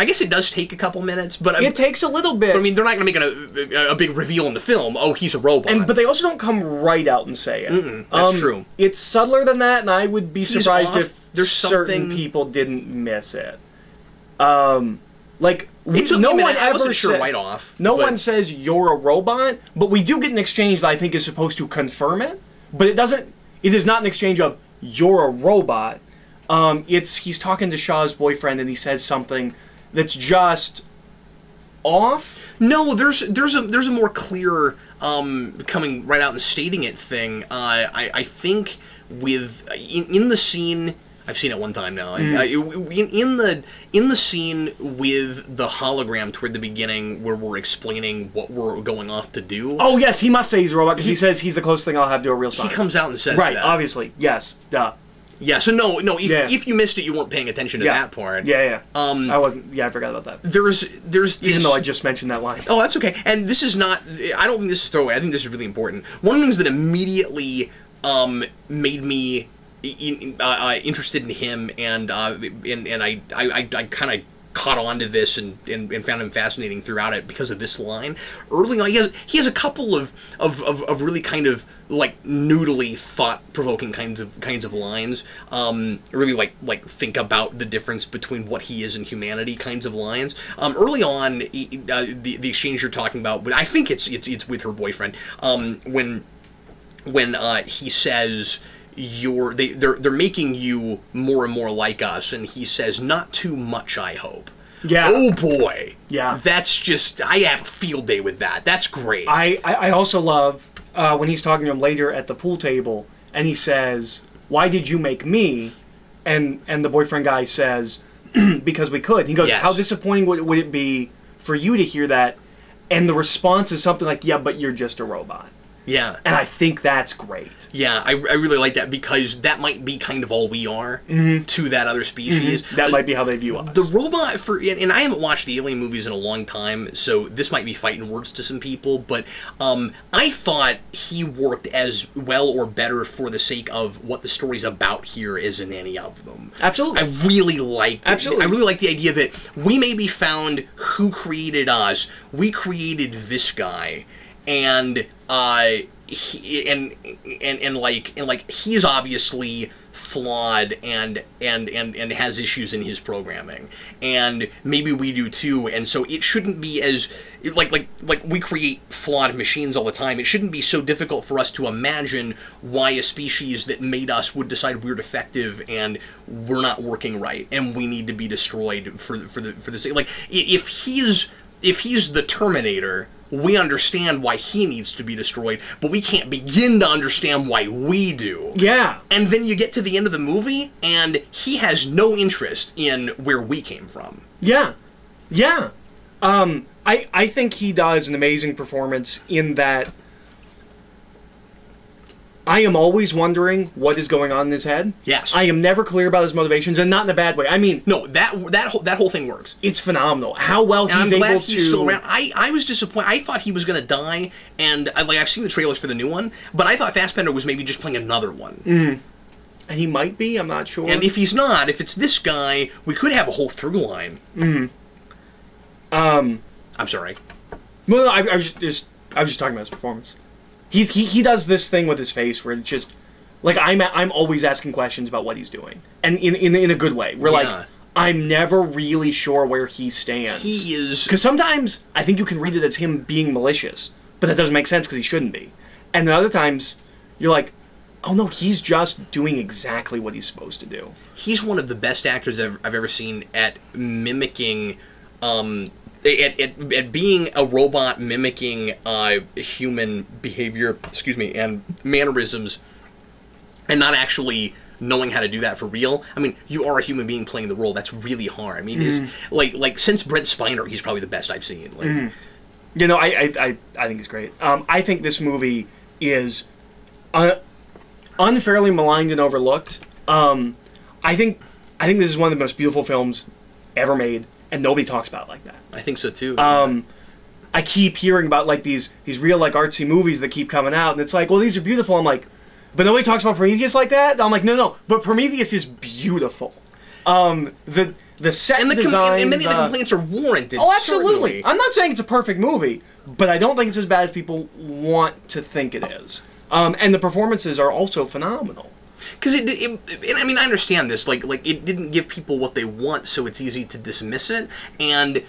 I guess it does take a couple minutes, but it takes a little bit. But, I mean, they're not going to make a big reveal in the film. Oh, he's a robot. But they also don't come right out and say it. That's true. It's subtler than that, and I would be surprised if there's certain people didn't miss it. Like, it took no me a one minute. I ever wasn't sure said, right off. No one says you're a robot, but we do get an exchange that I think is supposed to confirm it. But it doesn't. It is not an exchange of you're a robot. He's talking to Shaw's boyfriend, and he says something that's just off. No, there's a more clear coming right out and stating it thing. I think in the scene. I've seen it one time now. In the scene with the hologram toward the beginning, where we're explaining what we're going off to do. Oh yes, he must say he's a robot, because he says he's the closest thing I'll have to a real Sonic. He comes out and says that. Right, obviously, yes, duh. Yeah, so no. If you missed it, you weren't paying attention to that part. Yeah. I wasn't. Yeah, I forgot about that. There's even though I just mentioned that line. Oh, that's okay. And this is not. I don't think this is throwaway. I think this is really important. One of the things that immediately made me interested in him, and I kind of caught on to this and found him fascinating throughout it because of this line. Early on, he has a couple of really kind of like noodly, thought-provoking kinds of lines. Really like think about the difference between what he is and humanity kinds of lines. Early on, the exchange you're talking about, but I think it's with her boyfriend. When he says, they're making you more and more like us, and he says, not too much, I hope. Yeah. Oh boy. Yeah. That's just, I have a field day with that. That's great. I also love when he's talking to him later at the pool table, and he says, why did you make me? And the boyfriend guy says, because we could. He goes, how disappointing would it be for you to hear that? And the response is something like, yeah, but you're just a robot. Yeah. And I think that's great. Yeah, I really like that, because that might be kind of all we are to that other species. That might be how they view us. The robot, and I haven't watched the Alien movies in a long time, so this might be fighting words to some people, but I thought he worked as well or better for the sake of what the story's about here as in any of them. Absolutely. I really liked it. Absolutely. I really like the idea that we maybe found who created us. We created this guy. And he's obviously flawed and has issues in his programming, and maybe we do too. And so it shouldn't be as like we create flawed machines all the time. It shouldn't be so difficult for us to imagine why a species that made us would decide we're defective and we're not working right and we need to be destroyed for the sake. Like if he's the Terminator, we understand why he needs to be destroyed, but we can't begin to understand why we do. Yeah. And then you get to the end of the movie, and he has no interest in where we came from. Yeah. Yeah. I think he does an amazing performance in that I am always wondering what is going on in his head. Yes. I am never clear about his motivations, and not in a bad way. I mean... No, that whole thing works. It's phenomenal. How well he's able to... He's still around. I was disappointed. I thought he was going to die, and I've seen the trailers for the new one, but I thought Fassbender was maybe just playing another one. Mm. And he might be, I'm not sure. And if he's not, if it's this guy, we could have a whole through line. Mm. I'm sorry. Well, I was just talking about his performance. He does this thing with his face where it's just like I'm always asking questions about what he's doing, and in a good way. We're like I'm never really sure where he stands. He is, because sometimes I think you can read it as him being malicious, but that doesn't make sense because he shouldn't be. And then other times you're like, oh no, he's just doing exactly what he's supposed to do. He's one of the best actors I've ever seen at mimicking. At being a robot mimicking human behavior, and mannerisms, and not actually knowing how to do that for real. I mean, you are a human being playing the role. That's really hard. I mean, is like since Brent Spiner, he's probably the best I've seen. Like, you know, I think he's great. I think this movie is unfairly maligned and overlooked. I think this is one of the most beautiful films ever made. And nobody talks about it like that. I think so too. I keep hearing about like these real like artsy movies that keep coming out, and it's like, well, these are beautiful. I'm like, but nobody talks about Prometheus like that. I'm like, no, but Prometheus is beautiful. The set and design, and many of the complaints are warranted. Oh, absolutely. Certainly. I'm not saying it's a perfect movie, but I don't think it's as bad as people want to think it is. And the performances are also phenomenal. Because I mean, I understand this. Like it didn't give people what they want, so it's easy to dismiss it, and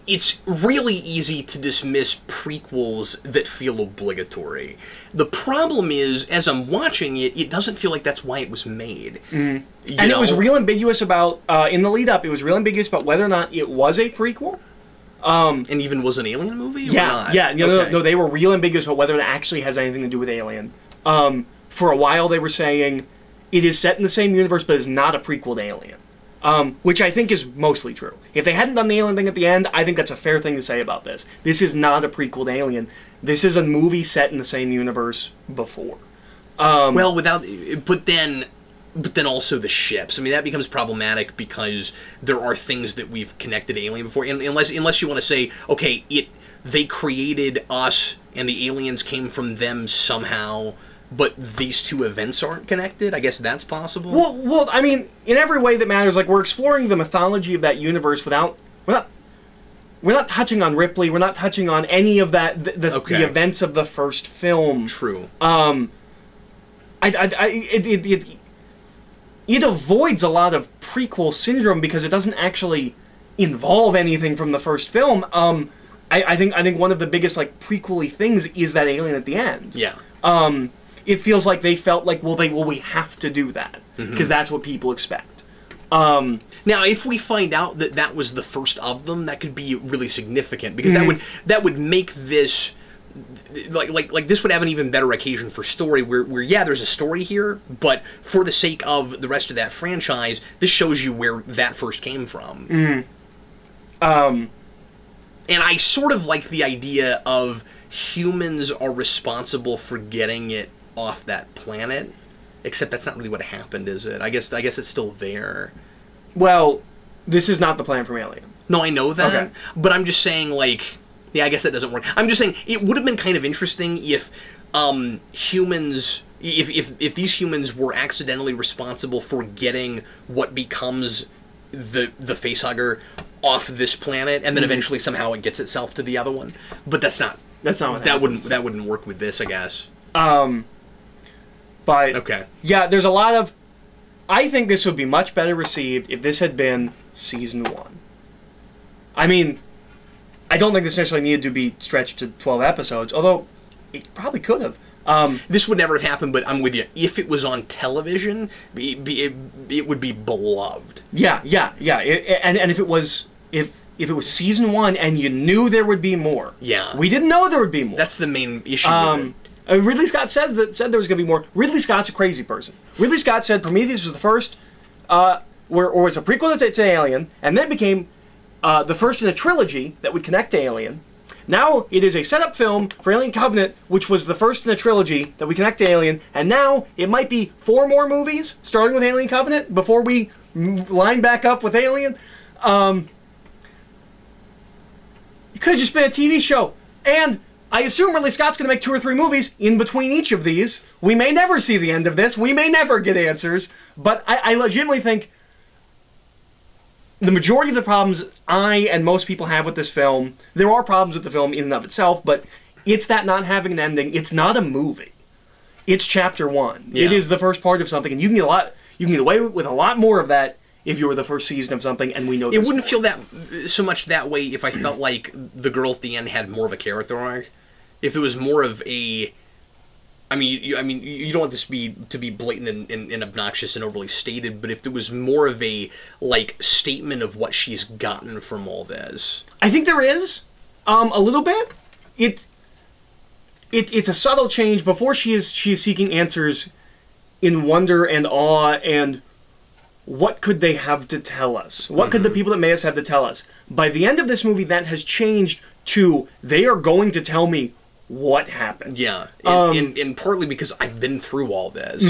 it's really easy to dismiss prequels that feel obligatory. The problem is, as I'm watching it, it doesn't feel like that's why it was made. And it was real ambiguous about in the lead up. It was real ambiguous about whether or not it was a prequel. And even was an Alien movie? Yeah, or not? yeah. No, they were real ambiguous about whether it actually has anything to do with Alien. For a while, they were saying it is set in the same universe, but is not a prequel to Alien. Which I think is mostly true. If they hadn't done the Alien thing at the end, I think that's a fair thing to say about this. This is not a prequel to Alien. This is a movie set in the same universe before. Well, but then also the ships. I mean, that becomes problematic because there are things that we've connected to Alien before. And unless you want to say, okay, they created us and the aliens came from them somehow, but these two events aren't connected? I guess that's possible. Well, I mean, in every way that matters, like, we're exploring the mythology of that universe without... We're not touching on Ripley, we're not touching on any of that, the events of the first film. True. It avoids a lot of prequel syndrome because it doesn't actually involve anything from the first film. I think one of the biggest, like, prequel-y things is that alien at the end. Yeah. It feels like they felt like, we have to do that because that's what people expect. Now, if we find out that that was the first of them, that could be really significant because that would make this like this would have an even better occasion for story where yeah, there's a story here, but for the sake of the rest of that franchise, this shows you where that first came from. And I sort of like the idea of humans are responsible for getting it off that planet, except that's not really what happened, is it? I guess it's still there. Well, this is not the planet from Alien. No, I know that, but I'm just saying, like, yeah, I guess that doesn't work. I'm just saying it would have been kind of interesting if humans, if these humans were accidentally responsible for getting what becomes the facehugger off this planet, and then eventually somehow it gets itself to the other one. But that's not what that wouldn't work with this, I guess. But okay, yeah, there's a lot of I think this would be much better received if this had been season 1. I mean, I don't think this necessarily needed to be stretched to 12 episodes, although it probably could have. This would never have happened, but I'm with you. If it was on television, it would be beloved. Yeah. And if it was season 1 and you knew there would be more. Yeah. We didn't know there would be more. That's the main issue with it. Ridley Scott said there was going to be more. Ridley Scott's a crazy person. Ridley Scott said Prometheus was the first, or was a prequel to Alien, and then became the first in a trilogy that would connect to Alien. Now it is a setup film for Alien Covenant, which was the first in a trilogy that we connect to Alien, and now it might be 4 more movies, starting with Alien Covenant, before we line back up with Alien. It could have just been a TV show. And I assume Ridley Scott's going to make 2 or 3 movies in between each of these. We may never see the end of this. We may never get answers. But I legitimately think the majority of the problems I and most people have with this film, there are problems with the film in and of itself, but it's that not having an ending. It's not a movie. It's chapter 1. Yeah. It is the first part of something, and you can get away with a lot more of that if you were the first season of something, and we know it wouldn't feel that so much that way if I felt like the girl at the end had more of a character arc. If it was more of a, I mean, you don't want this to be blatant and obnoxious and overly stated, but if there was more of a statement of what she's gotten from all this, I think there is a little bit. It's a subtle change. Before she is seeking answers in wonder and awe and what could they have to tell us? What could the people that made us have to tell us? By the end of this movie, that has changed to they are going to tell me what happened. Yeah, and partly because I've been through all this.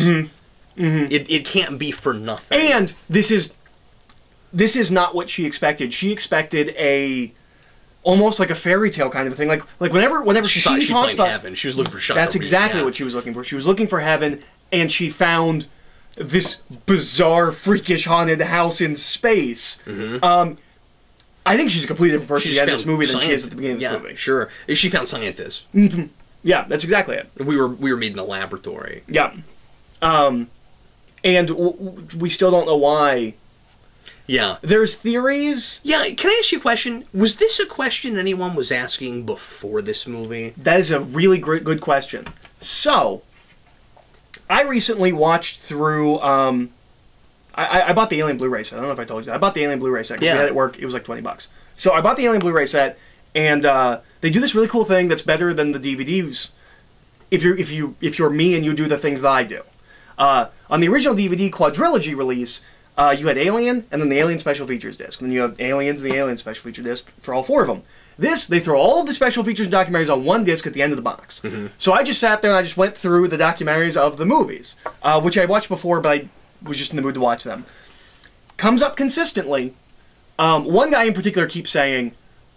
It can't be for nothing. And this is not what she expected. She expected almost like a fairy tale kind of thing. Like whenever she talks about heaven, she was looking for. That's exactly what she was looking for. She was looking for heaven, and she found this bizarre, freakish, haunted house in space. I think she's a completely different person at the end of this movie than she is at the beginning of this movie. Sure. She found scientists. Yeah, that's exactly it. We were made in a laboratory. Yeah. And we still don't know why. Yeah. There's theories. Yeah, can I ask you a question? Was this a question anyone was asking before this movie? That is a really good question. So, I recently watched through... I bought the Alien Blu-ray set. I don't know if I told you that. I bought the Alien Blu-ray set because we had it at work. It was like $20. So I bought the Alien Blu-ray set, and they do this really cool thing that's better than the DVDs. If you're me and you do the things that I do. On the original DVD quadrilogy release, you had Alien and then the Alien Special Features disc, and then you have Aliens and the Alien Special Feature disc for all 4 of them. They throw all of the special features and documentaries on one disc at the end of the box. So I just sat there and I just went through the documentaries of the movies, which I watched before, but I was just in the mood to watch them. Comes up consistently. One guy in particular keeps saying,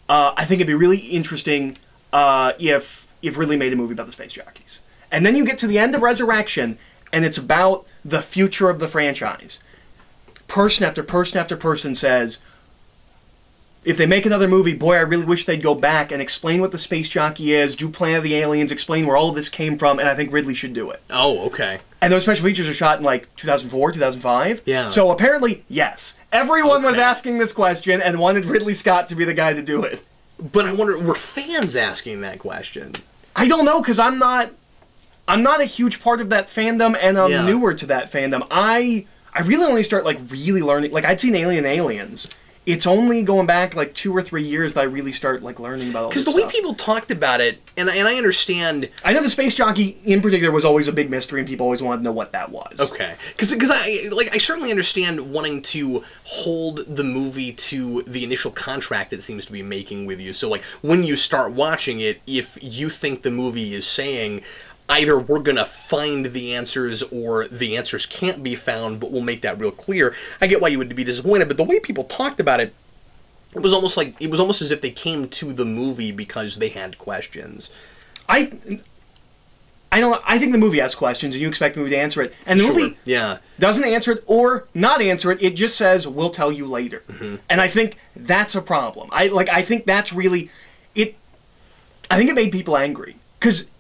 I think it'd be really interesting if Ridley made a movie about the space jockeys. And then you get to the end of Resurrection, and it's about the future of the franchise. Person after person after person says, if they make another movie, boy, I really wish they'd go back and explain what the space jockey is, do Planet of the Aliens, explain where all of this came from, and I think Ridley should do it. Oh, okay. And those special features are shot in, 2004, 2005. Yeah. So apparently, yes. Everyone was asking this question and wanted Ridley Scott to be the guy to do it. But I wonder, were fans asking that question? I don't know, because I'm not a huge part of that fandom, and I'm newer to that fandom. I really only start, really learning... I'd seen Alien Aliens. It's only going back 2 or 3 years that I really start learning about all this stuff. Because the way people talked about it, and I understand... I know the space jockey in particular was always a big mystery, and people always wanted to know what that was. Okay, because I certainly understand wanting to hold the movie to the initial contract it seems to be making with you. So when you start watching it, if you think the movie is saying, either we're going to find the answers or the answers can't be found, but we'll make that real clear. I get why you would be disappointed, but the way people talked about it, it was almost as if they came to the movie because they had questions. I think the movie has questions and you expect the movie to answer it. And the movie doesn't answer it or not answer it. It just says, we'll tell you later. And I think that's a problem. I think that's really... I think it made people angry. Because...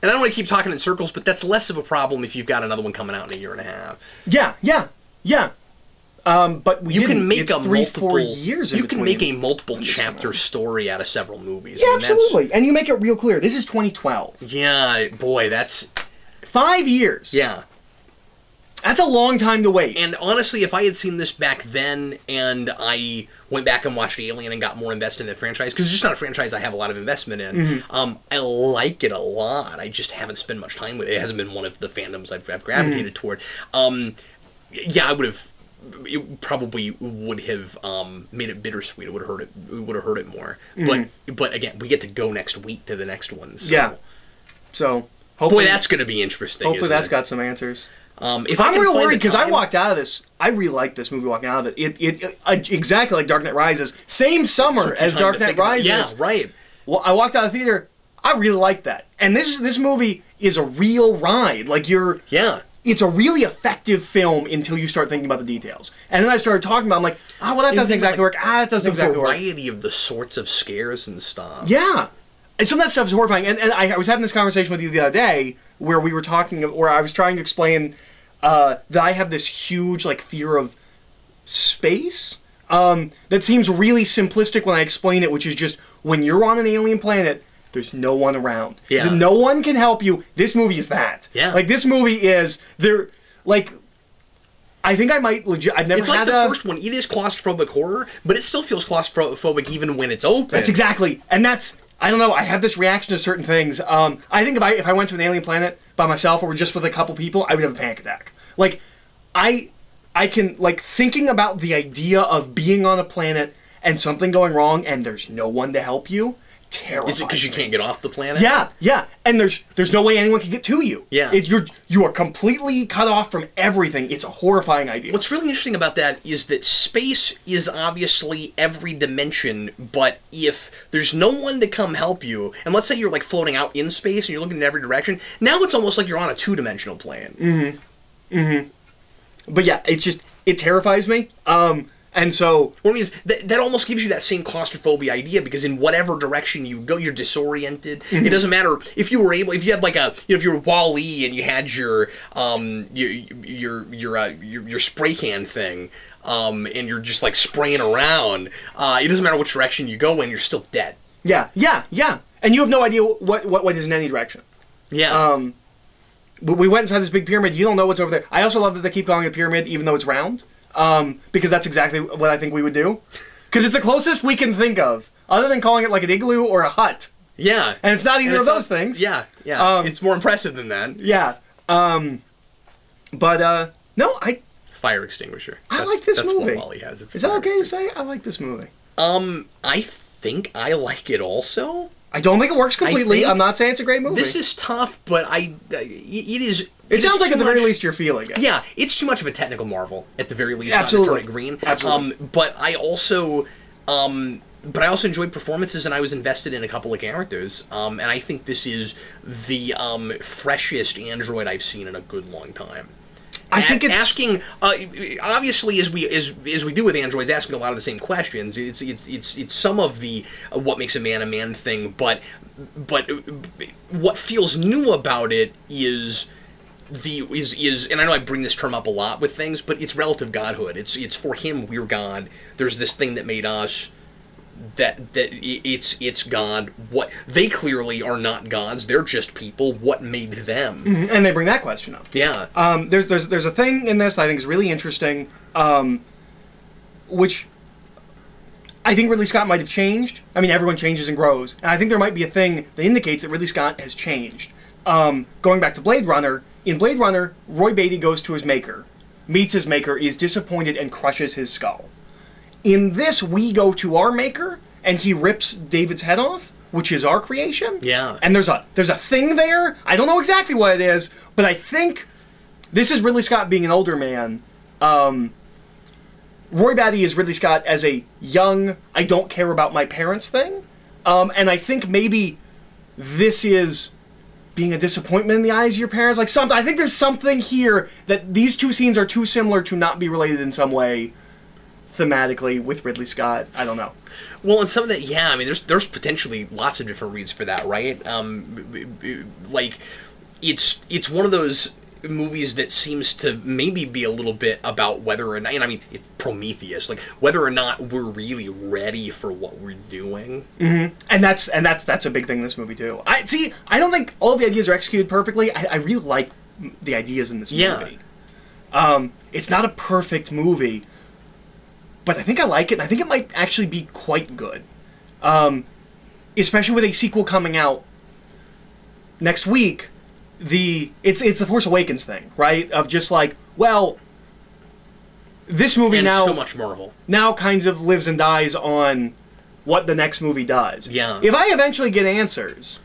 And I don't want to keep talking in circles, but that's less of a problem if you've got another one coming out in a year and a half. Yeah. Yeah. But you can make it's a 3-4 years. You can make a multiple chapter story out of several movies. Yeah, absolutely. And you make it real clear. This is 2012. Yeah, boy, that's 5 years. Yeah. That's a long time to wait. And honestly, if I had seen this back then and I went back and watched Alien and got more invested in the franchise, because it's just not a franchise I have a lot of investment in, I like it a lot. I just haven't spent much time with it. It hasn't been one of the fandoms I've gravitated toward. Yeah, I would have... It probably would have made it bittersweet. It would have hurt it. It would have hurt it more. But again, we get to go next week to the next one. So. Yeah. So hopefully, boy, that's going to be interesting. Hopefully, that's got some answers. If I'm real worried because I walked out of this. I really liked this movie walking out of it. It exactly like Dark Knight Rises. Same summer as Dark Knight Rises. Yeah, right. Well, I walked out of the theater. I really liked that. And this movie is a real ride. Like it's a really effective film until you start thinking about the details. And then I started talking about, I'm like, well, that doesn't exactly work. That doesn't exactly work. The variety of the sorts of scares and stuff. Yeah. And some of that stuff is horrifying. And I was having this conversation with you the other day where we were talking, where I was trying to explain that I have this huge, like, fear of space that seems really simplistic when I explain it, which is just when you're on an alien planet, there's no one around. Yeah. No one can help you. This movie is that. Yeah. Like, this movie is... Like, I think I might legit... I've never had It's like the first one. It is claustrophobic horror, but it still feels claustrophobic even when it's open. That's exactly... And that's... I don't know. I have this reaction to certain things. I think if I went to an alien planet by myself or just with a couple people, I would have a panic attack. Like, I can... Like, thinking about the idea of being on a planet and something going wrong and there's no one to help you... Terrifies Is it because you can't get off the planet? Yeah. And there's no way anyone can get to you. Yeah. You are completely cut off from everything. It's a horrifying idea. What's really interesting about that is that space is obviously every dimension, but if there's no one to come help you, and let's say you're like floating out in space and you're looking in every direction, now it's almost like you're on a two-dimensional plane. But yeah, it terrifies me. And so... What I mean is, that almost gives you that same claustrophobia idea, because in whatever direction you go, you're disoriented. It doesn't matter if you had like a, if you were Wall-E and you had your spray can thing, and you're just like spraying around, it doesn't matter which direction you go in, you're still dead. Yeah. And you have no idea what is in any direction. Yeah. We went inside this big pyramid, you don't know what's over there. I also love that they keep calling it a pyramid even though it's round. Because that's exactly what I think we would do. Because it's the closest we can think of, other than calling it like an igloo or a hut. Yeah. And it's not either of those things. Yeah. It's more impressive than that. Yeah. No, Fire extinguisher. I like this movie. That's what Wally has. Is that okay to say? I like this movie. I think I like it also. I don't think it works completely. I'm not saying it's a great movie. This is tough, but it is... It sounds like at the very least you're feeling it. Yeah, it's too much of a technical marvel, at the very least. Absolutely. Not to turn it green. Absolutely. But I also enjoyed performances, and I was invested in a couple of characters. And I think this is the freshest android I've seen in a good long time. I think it's asking. Obviously, as we do with androids, asking a lot of the same questions. It's some of the what makes a man thing, but what feels new about it is and I know I bring this term up a lot with things, but it's relative godhood. It's for him we're God. There's this thing that made us. That it's God. What they clearly are not gods. They're just people. What made them? And they bring that question up. Yeah. There's a thing in this that I think is really interesting, which I think Ridley Scott might have changed. I mean, everyone changes and grows, and I think there might be a thing that indicates that Ridley Scott has changed. Going back to Blade Runner, in Blade Runner, Roy Batty goes to his maker, meets his maker, is disappointed, and crushes his skull. In this, we go to our maker, and he rips David's head off, which is our creation. Yeah. And there's a thing there. I don't know exactly what it is, but I think this is Ridley Scott being an older man. Roy Batty is Ridley Scott as a young, I don't care about my parents thing. And I think maybe this is being a disappointment in the eyes of your parents. Like something. I think there's something here that these two scenes are too similar to not be related in some way. Thematically with Ridley Scott, I don't know. Well, and some of that, yeah. I mean, there's potentially lots of different reads for that, right? Like, it's one of those movies that seems to maybe be a little bit about whether or not, and I mean, Prometheus, like whether or not we're really ready for what we're doing. Mm-hmm. And that's a big thing in this movie too. I don't think all of the ideas are executed perfectly. I really like the ideas in this movie. It's not a perfect movie, but I think I like it, and I think it might actually be quite good. Especially with a sequel coming out next week. It's the Force Awakens thing, right? Of just like, well, this movie and now so much Marvel now kind of lives and dies on what the next movie does. Yeah. If I eventually get answers,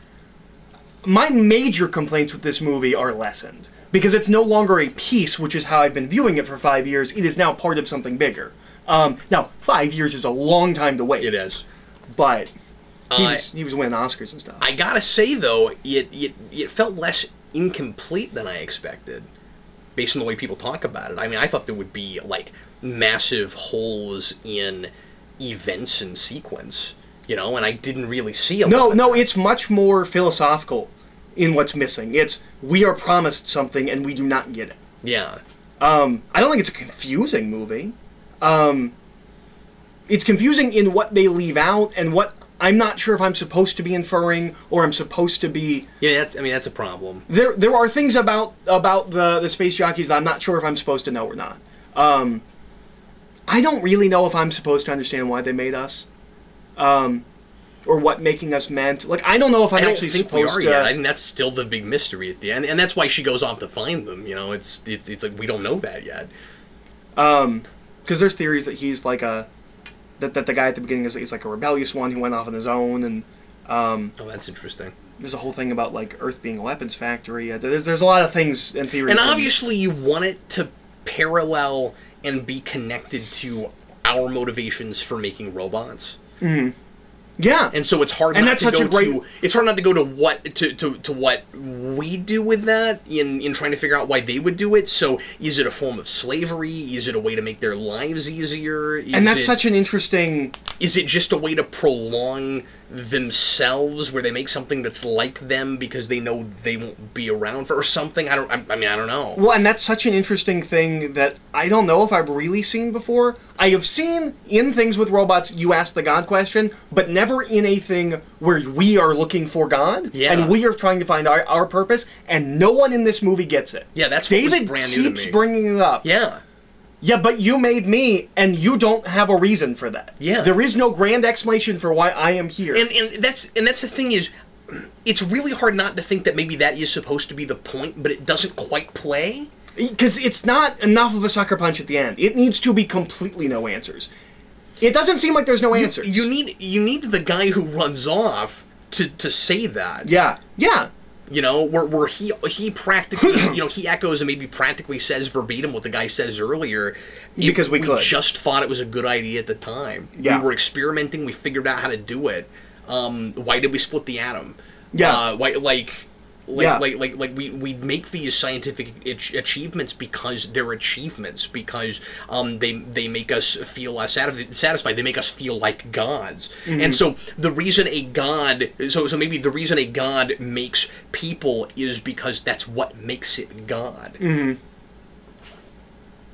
my major complaints with this movie are lessened because it's no longer a piece, which is how I've been viewing it for 5 years. It is now part of something bigger. Now 5 years is a long time to wait. it is. But he was winning Oscars and stuff. I gotta say though, it felt less incomplete than I expected, based on the way people talk about it. I mean, I thought there would be like massive holes in events and sequence, you know, and I didn't really see a lot. No, it's much more philosophical in what's missing. It's we are promised something and we do not get it. Yeah. I don't think it's a confusing movie. It's confusing in what they leave out and what I'm not sure if I'm supposed to be inferring or I'm supposed to be. Yeah, that's a problem. There are things about the space jockeys that I'm not sure if I'm supposed to know or not. I don't really know if I'm supposed to understand why they made us, or what making us meant. Like, I don't know if I'm actually supposed to. Yet. I think that's still the big mystery at the end, and that's why she goes off to find them. You know, it's like we don't know that yet. Because there's theories that he's like that the guy at the beginning is like a rebellious one who went off on his own, and oh, that's interesting. There's a whole thing about like Earth being a weapons factory. There's a lot of things in theory. And obviously, you want it to parallel and be connected to our motivations for making robots. Mm-hmm. Yeah, and so it's hard. And not that's to such go a great. To, it's hard not to go to what we do with that in trying to figure out why they would do it. So is it a form of slavery? Is it a way to make their lives easier? And that's such an interesting. Is it just a way to prolong themselves, where they make something that's like them because they know they won't be around for or something? I mean, I don't know. Well, and that's such an interesting thing that I don't know if I've really seen before. I have seen in things with robots, you ask the God question, but never in a thing where we are looking for God, and we are trying to find our purpose, and no one in this movie gets it. Yeah, that's David what was brand new to me. keeps bringing it up. Yeah. Yeah, but you made me, and you don't have a reason for that. Yeah. There is no grand explanation for why I am here. And that's the thing is, it's really hard not to think that maybe that is supposed to be the point, but it doesn't quite play. Because it's not enough of a sucker punch at the end. It needs to be completely no answers. It doesn't seem like there's no answers. You need the guy who runs off to say that. Yeah. Yeah. You know, where he practically, you know, he echoes and maybe practically says verbatim what the guy says earlier. Because we could. Just thought it was a good idea at the time. Yeah. We were experimenting. We figured out how to do it. Why did we split the atom? Yeah. We make these scientific achievements because they're achievements, because they make us feel satisfied. They make us feel like gods. Mm-hmm. And so the reason a god, so maybe the reason a god makes people is because that's what makes it God. Mm-hmm.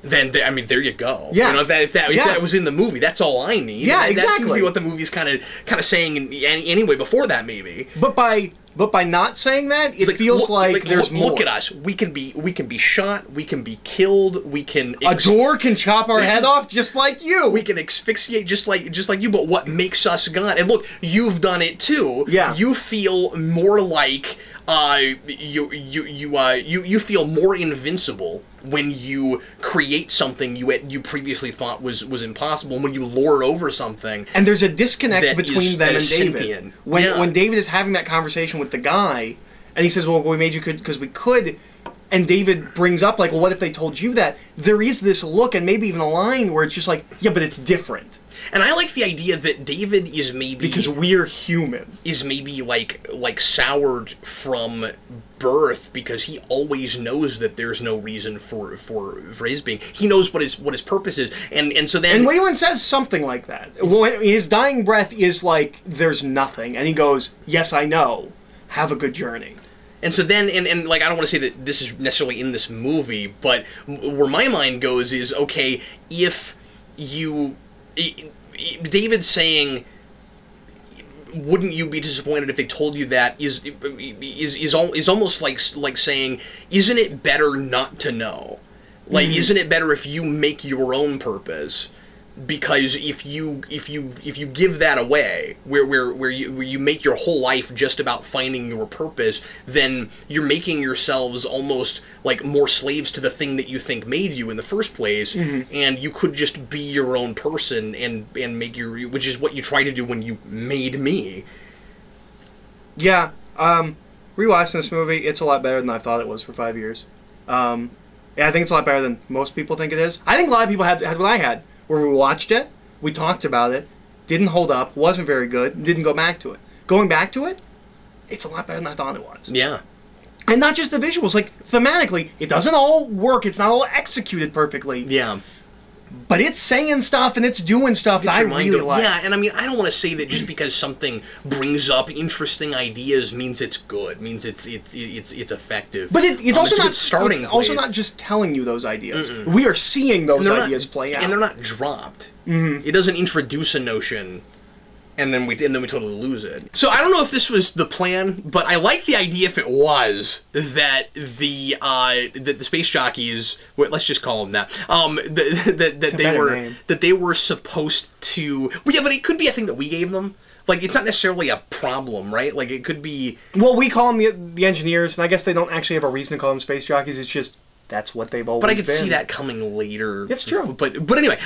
Then I mean, there you go. Yeah. You know, if that was in the movie, that's all I need. Yeah, and exactly. That seems to be what the movie's kind of saying anyway. Before that, maybe. But by not saying that, it feels like there's more. Look at us. We can be shot. We can be killed. We can. A door can chop our head off just like you. We can asphyxiate just like you. But what makes us God? And look, you've done it too. Yeah. You feel more like you feel more invincible when you create something you previously thought was impossible, when you lord over something. And there's a disconnect between them and David. Sentient. When David is having that conversation with the guy, and he says, well, we made you because we could, and David brings up, like, well, what if they told you that? There is this look, and maybe even a line, where it's just like, yeah, but it's different. And I like the idea that David is maybe... Because we're human. Is maybe, like soured from birth, because he always knows that there's no reason for his being. He knows what his purpose is, and so then... And Wayland says something like that. Well, his dying breath is like, there's nothing, and he goes, yes, I know. Have a good journey. And so then, and like, I don't want to say that this is necessarily in this movie, but where my mind goes is, okay, if you... David's saying, wouldn't you be disappointed if they told you that, is almost like saying, isn't it better not to know? Like, isn't it better if you make your own purpose? Because if you give that away, where you make your whole life just about finding your purpose, then you're making yourselves almost like more slaves to the thing that you think made you in the first place, and you could just be your own person and make your, which is what you try to do when you made me. Yeah, rewatching this movie, it's a lot better than I thought it was for 5 years. Yeah, I think it's a lot better than most people think it is. I think a lot of people had what I had. Where we watched it, we talked about it, didn't hold up, wasn't very good, didn't go back to it. Going back to it, it's a lot better than I thought it was. Yeah. And not just the visuals, like, thematically, it doesn't all work, it's not all executed perfectly. Yeah. But it's saying stuff and it's doing stuff that I really like. Yeah, and I mean, I don't want to say that just because something brings up interesting ideas means it's good, means it's effective. But it's also it's a not good starting it's also place. not just telling you those ideas. We are seeing those ideas play out, and they're not dropped. It doesn't introduce a notion and then we totally lose it. So I don't know if this was the plan, but I like the idea if it was that the space jockeys, let's just call them that, that they were supposed to. Well, yeah, but it could be a thing that we gave them. Like, it's not necessarily a problem, right? Like, it could be. Well, we call them the engineers, and I guess they don't actually have a reason to call them space jockeys. It's just that's what they've always been. But I could see that coming later. It's true. But anyway,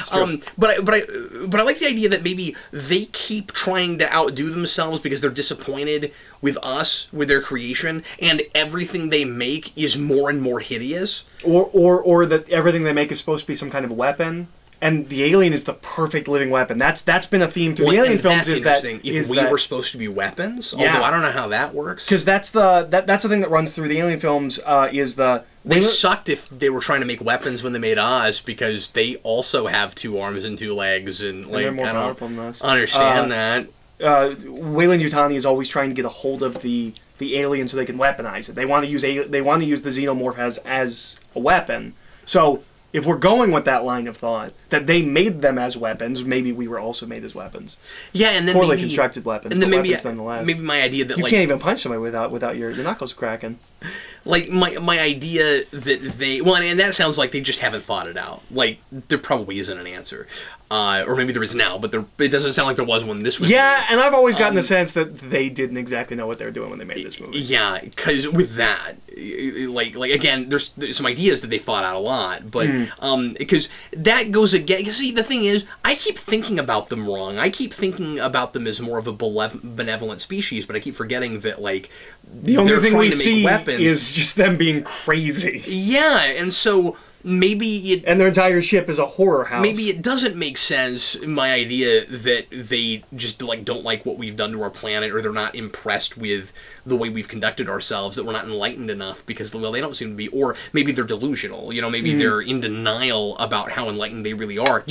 but I like the idea that maybe they keep trying to outdo themselves because they're disappointed with us, with their creation, and everything they make is more and more hideous. Or that everything they make is supposed to be some kind of weapon. And the alien is the perfect living weapon. That's been a theme through the alien films. Is that if we were supposed to be weapons? Yeah. Although I don't know how that works. Because that's the thing that runs through the alien films. They sucked if they were trying to make weapons when they made Oz, because they also have 2 arms and 2 legs, and like, they're more I powerful than us. Understand that. Weyland-Yutani is always trying to get a hold of the alien so they can weaponize it. They want to use the xenomorph as a weapon. So if we're going with that line of thought, that they made them as weapons, maybe we were also made as weapons. Yeah, and then poorly constructed weapons, and then maybe nonetheless. Maybe my idea that you can't even punch somebody without your knuckles cracking. Like my idea that and that sounds like they just haven't thought it out. Like, there probably isn't an answer, or maybe there is now, but it doesn't sound like there was when this was. Yeah, made. And I've always gotten the sense that they didn't exactly know what they were doing when they made this movie. Yeah, because with that, like again, there's some ideas that they thought out a lot, but because that goes again. See, the thing is, I keep thinking about them wrong. I keep thinking about them as more of a benevolent species, but I keep forgetting that, like, the only thing we see is just them being crazy. Yeah, and so maybe and their entire ship is a horror house. Maybe it doesn't make sense, my idea, that they just don't like what we've done to our planet, or they're not impressed with the way we've conducted ourselves, that we're not enlightened enough, because, well, they don't seem to be, or maybe they're delusional, maybe they're in denial about how enlightened they really are,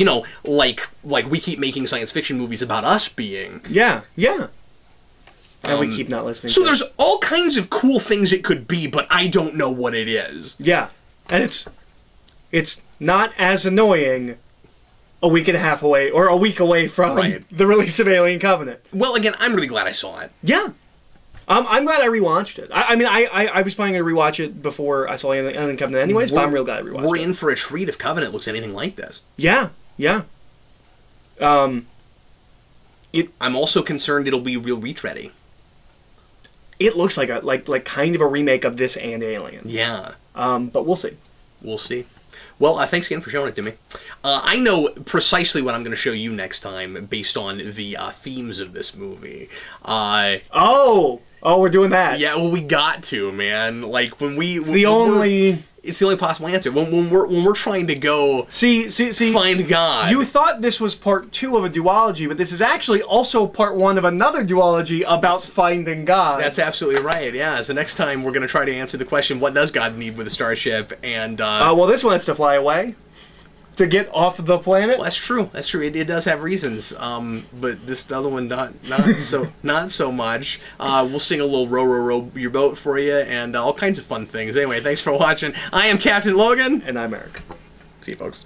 like we keep making science fiction movies about us being. Yeah. And we keep not listening. So there's all kinds of cool things it could be, but I don't know what it is. Yeah, and it's not as annoying a week and a half away, or a week away from the release of Alien Covenant. Well, again, I'm really glad I saw it. Yeah. I'm glad I rewatched it. I was planning to rewatch it before I saw Alien Covenant anyways, but I'm real glad I rewatched it. We're in for a treat if Covenant looks anything like this. Yeah. I'm also concerned it'll be real retready. It looks like like kind of a remake of this and Alien. Yeah. But we'll see. We'll see. Well, thanks again for showing it to me. I know precisely what I'm going to show you next time based on the themes of this movie. Oh, we're doing that. Yeah, well, we got to, man. Like, when we... It's the only possible answer. When we're trying to go find God. You thought this was part 2 of a duology, but this is actually also part 1 of another duology about finding God. That's absolutely right, yeah. So next time we're going to try to answer the question, what does God need with a starship? And well, this one has to fly away. to get off the planet. Well, that's true. That's true. It does have reasons. But this other one not so much. We'll sing a little row row row your boat for you and all kinds of fun things. Anyway, thanks for watching. I am Captain Logan, And I'm Eric. see you folks.